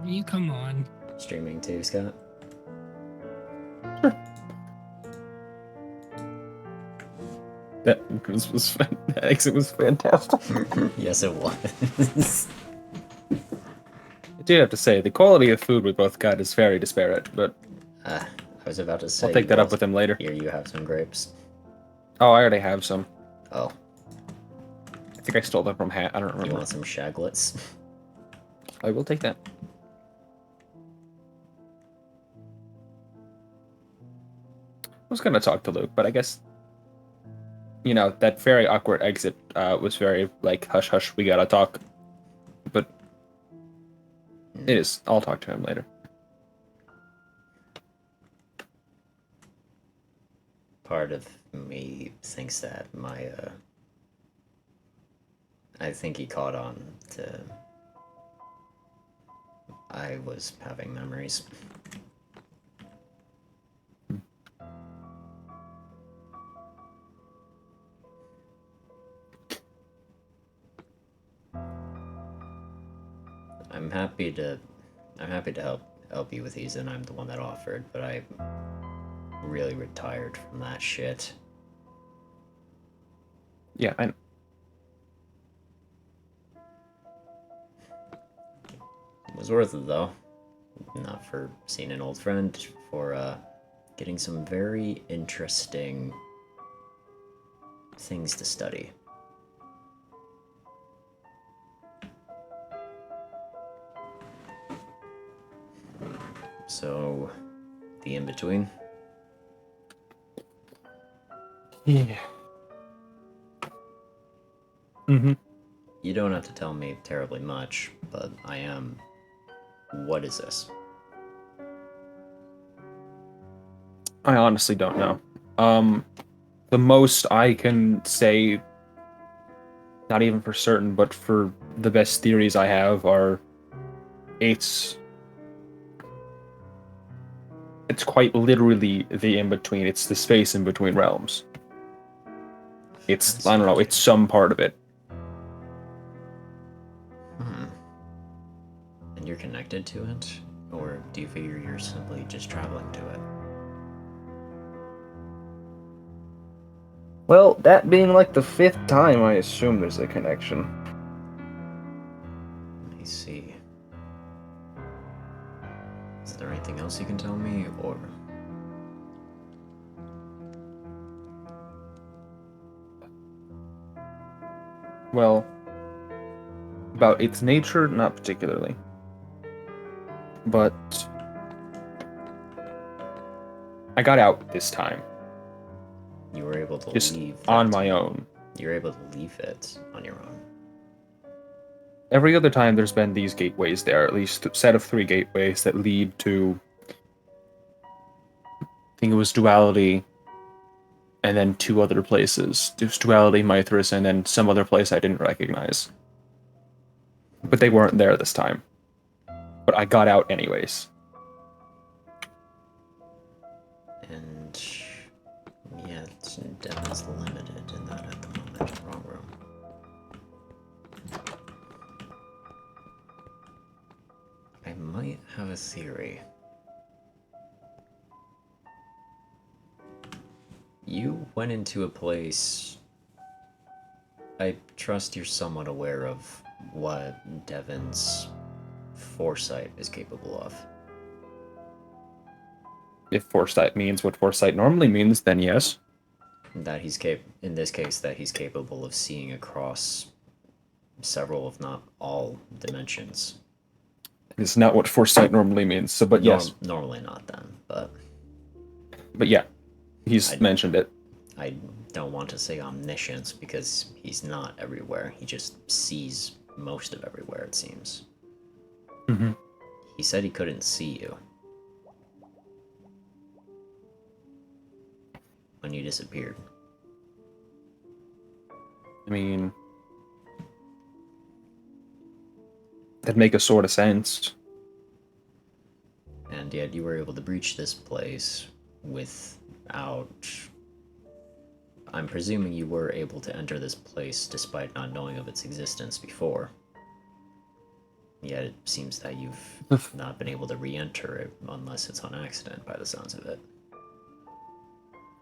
You come on. Streaming too, Scott? That exit was fantastic. Yes, it was. I do have to say, the quality of food we both got is very disparate, but I was about to say. I'll take that up with him later. Here, you have some grapes. Oh, I already have some. Oh, I think I stole them from Hatt. I don't you remember. want some shaglets? I will take that. I was gonna talk to Luke, but I guess, you know, that very awkward exit was very, like, hush hush, we gotta talk. But it is. I'll talk to him later. Part of me thinks that I think he caught on to I was having memories. I'm happy to help you with these, and I'm the one that offered, but I really retired from that shit. Yeah, I know. It was worth it, though. Not for seeing an old friend, for getting some very interesting things to study. So, the in-between? Yeah. Mm-hmm. You don't have to tell me terribly much, but I am... What is this? I honestly don't know. The most I can say, not even for certain, but for the best theories I have are it's quite literally the in-between. It's the space in between realms. It's, I don't know, it's some part of it. And you're connected to it? Or do you figure you're simply just traveling to it? Well, that being like the 5th time, I assume there's a connection. I see. Is there anything else you can tell me, or... Well, about its nature, not particularly. But I got out this time. You were able to Just leave on that my time. own. You were able to leave it on your own. Every other time there's been these gateways there, at least a set of 3 gateways that lead to, I think it was Duality, and then 2 other places. There's Duality, Mithras, and then some other place I didn't recognize. But they weren't there this time. But I got out anyways. And... yet, Devin's limited in that at the moment. Wrong room. I might have a theory. You went into a place... I trust you're somewhat aware of what Devin's foresight is capable of. If foresight means what foresight normally means, then yes. That he's in this case, that he's capable of seeing across several, if not all, dimensions. It's not what foresight normally means, so but yes. Normally not then, but yeah, he's mentioned it. I don't want to say omniscience because he's not everywhere. He just sees most of everywhere, it seems. Mm-hmm. He said he couldn't see you when you disappeared. I mean, that'd make a sort of sense. And yet you were able to breach this place without... I'm presuming you were able to enter this place despite not knowing of its existence before. Yet it seems that you've not been able to re-enter it unless it's on accident, by the sounds of it.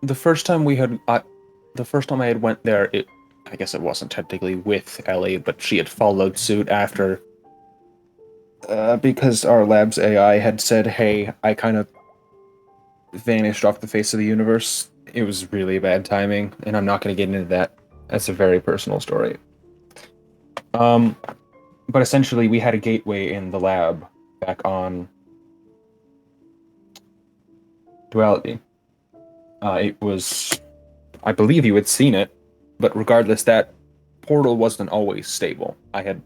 The first time I had went there, I guess it wasn't technically with Ellie, but she had followed suit after, because our lab's AI had said, hey, I kind of vanished off the face of the universe. It was really bad timing, and I'm not going to get into that. That's a very personal story. But essentially, we had a gateway in the lab back on Duality. It was... I believe you had seen it, but regardless, that portal wasn't always stable. I had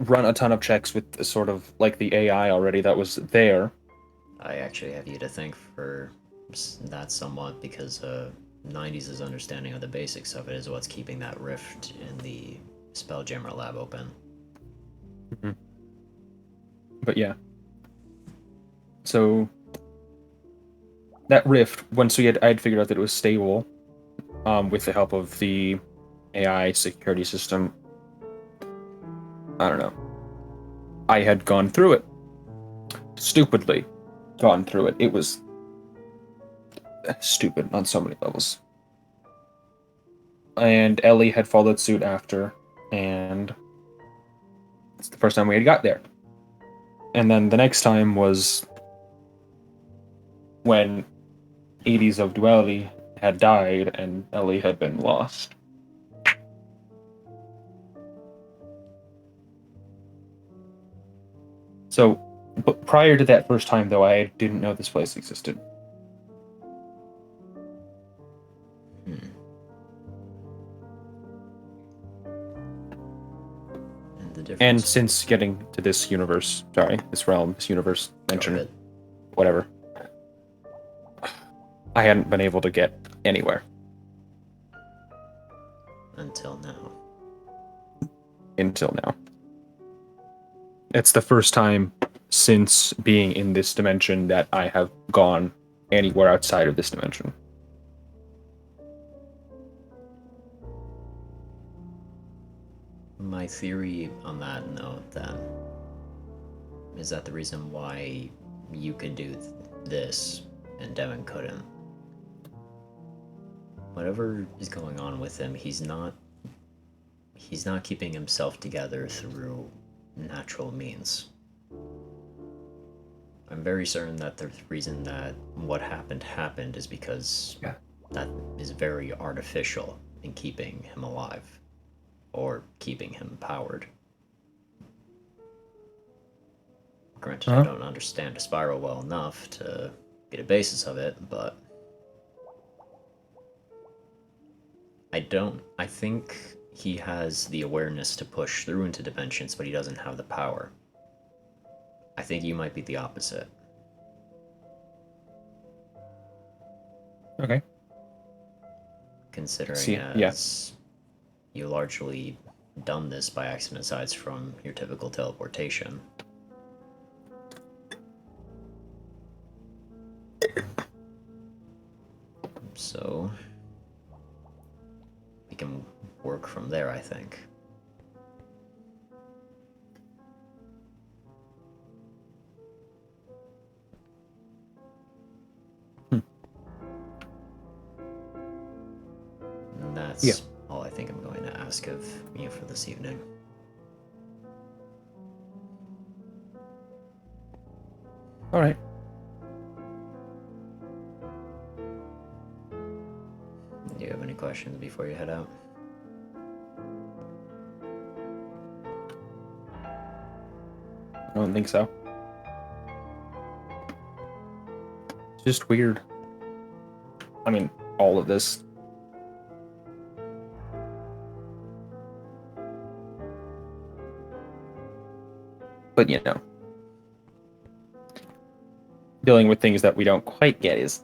run a ton of checks with the sort of, like, the AI already that was there. I actually have you to thank for that somewhat, because 90s' understanding of the basics of it is what's keeping that rift in the Spelljammer lab open. Mm-hmm. But yeah. So that rift, once I had figured out that it was stable, with the help of the AI security system, I don't know. I had gone through it. Stupidly gone through it. It was stupid on so many levels. And Ellie had followed suit after, and it's the first time we had got there. And then the next time was when 80s of Duality had died and Ellie had been lost. So, but prior to that first time, though, I didn't know this place existed. And the difference. And since getting to this universe, this realm, this universe, mention, whatever, I hadn't been able to get anywhere. Until now. Until now. It's the first time since being in this dimension that I have gone anywhere outside of this dimension. My theory on that note, then, is that the reason why you could do this and Devin couldn't. Whatever is going on with him, he's not keeping himself together through natural means. I'm very certain that the reason that what happened is because that is very artificial in keeping him alive. Or keeping him powered. Granted, I don't understand a spiral well enough to get a basis of it, but I think he has the awareness to push through into dimensions, but he doesn't have the power. I think you might be the opposite. Okay. Considering as you largely done this by accident aside from your typical teleportation. So we can work from there, I think. And that's all I think I'm going to ask of you for this evening. All right. Do you have any questions before you head out? I don't think so. It's just weird. I mean, all of this. But, you know, dealing with things that we don't quite get is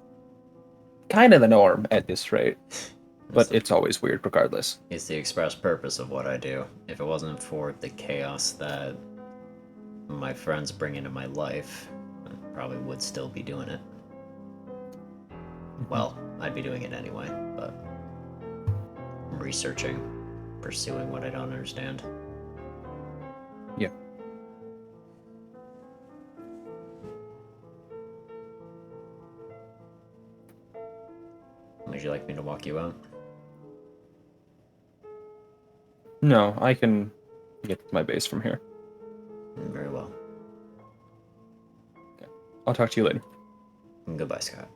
kind of the norm at this rate. But it's always weird regardless. It's the express purpose of what I do. If it wasn't for the chaos that my friends bring into my life, I probably would still be doing it. Well, I'd be doing it anyway, but researching, pursuing what I don't understand. Yeah. Would you like me to walk you out? No, I can get to my base from here. Very well. Okay. I'll talk to you later. Goodbye, Scott.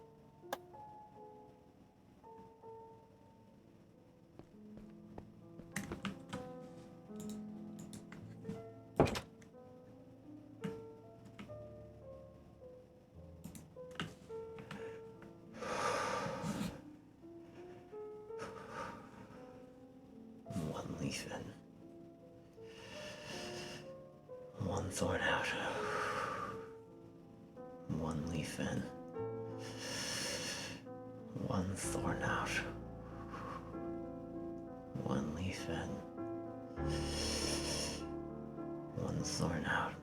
One leaf in. One thorn out. One leaf in. One thorn out. One leaf in. One thorn out.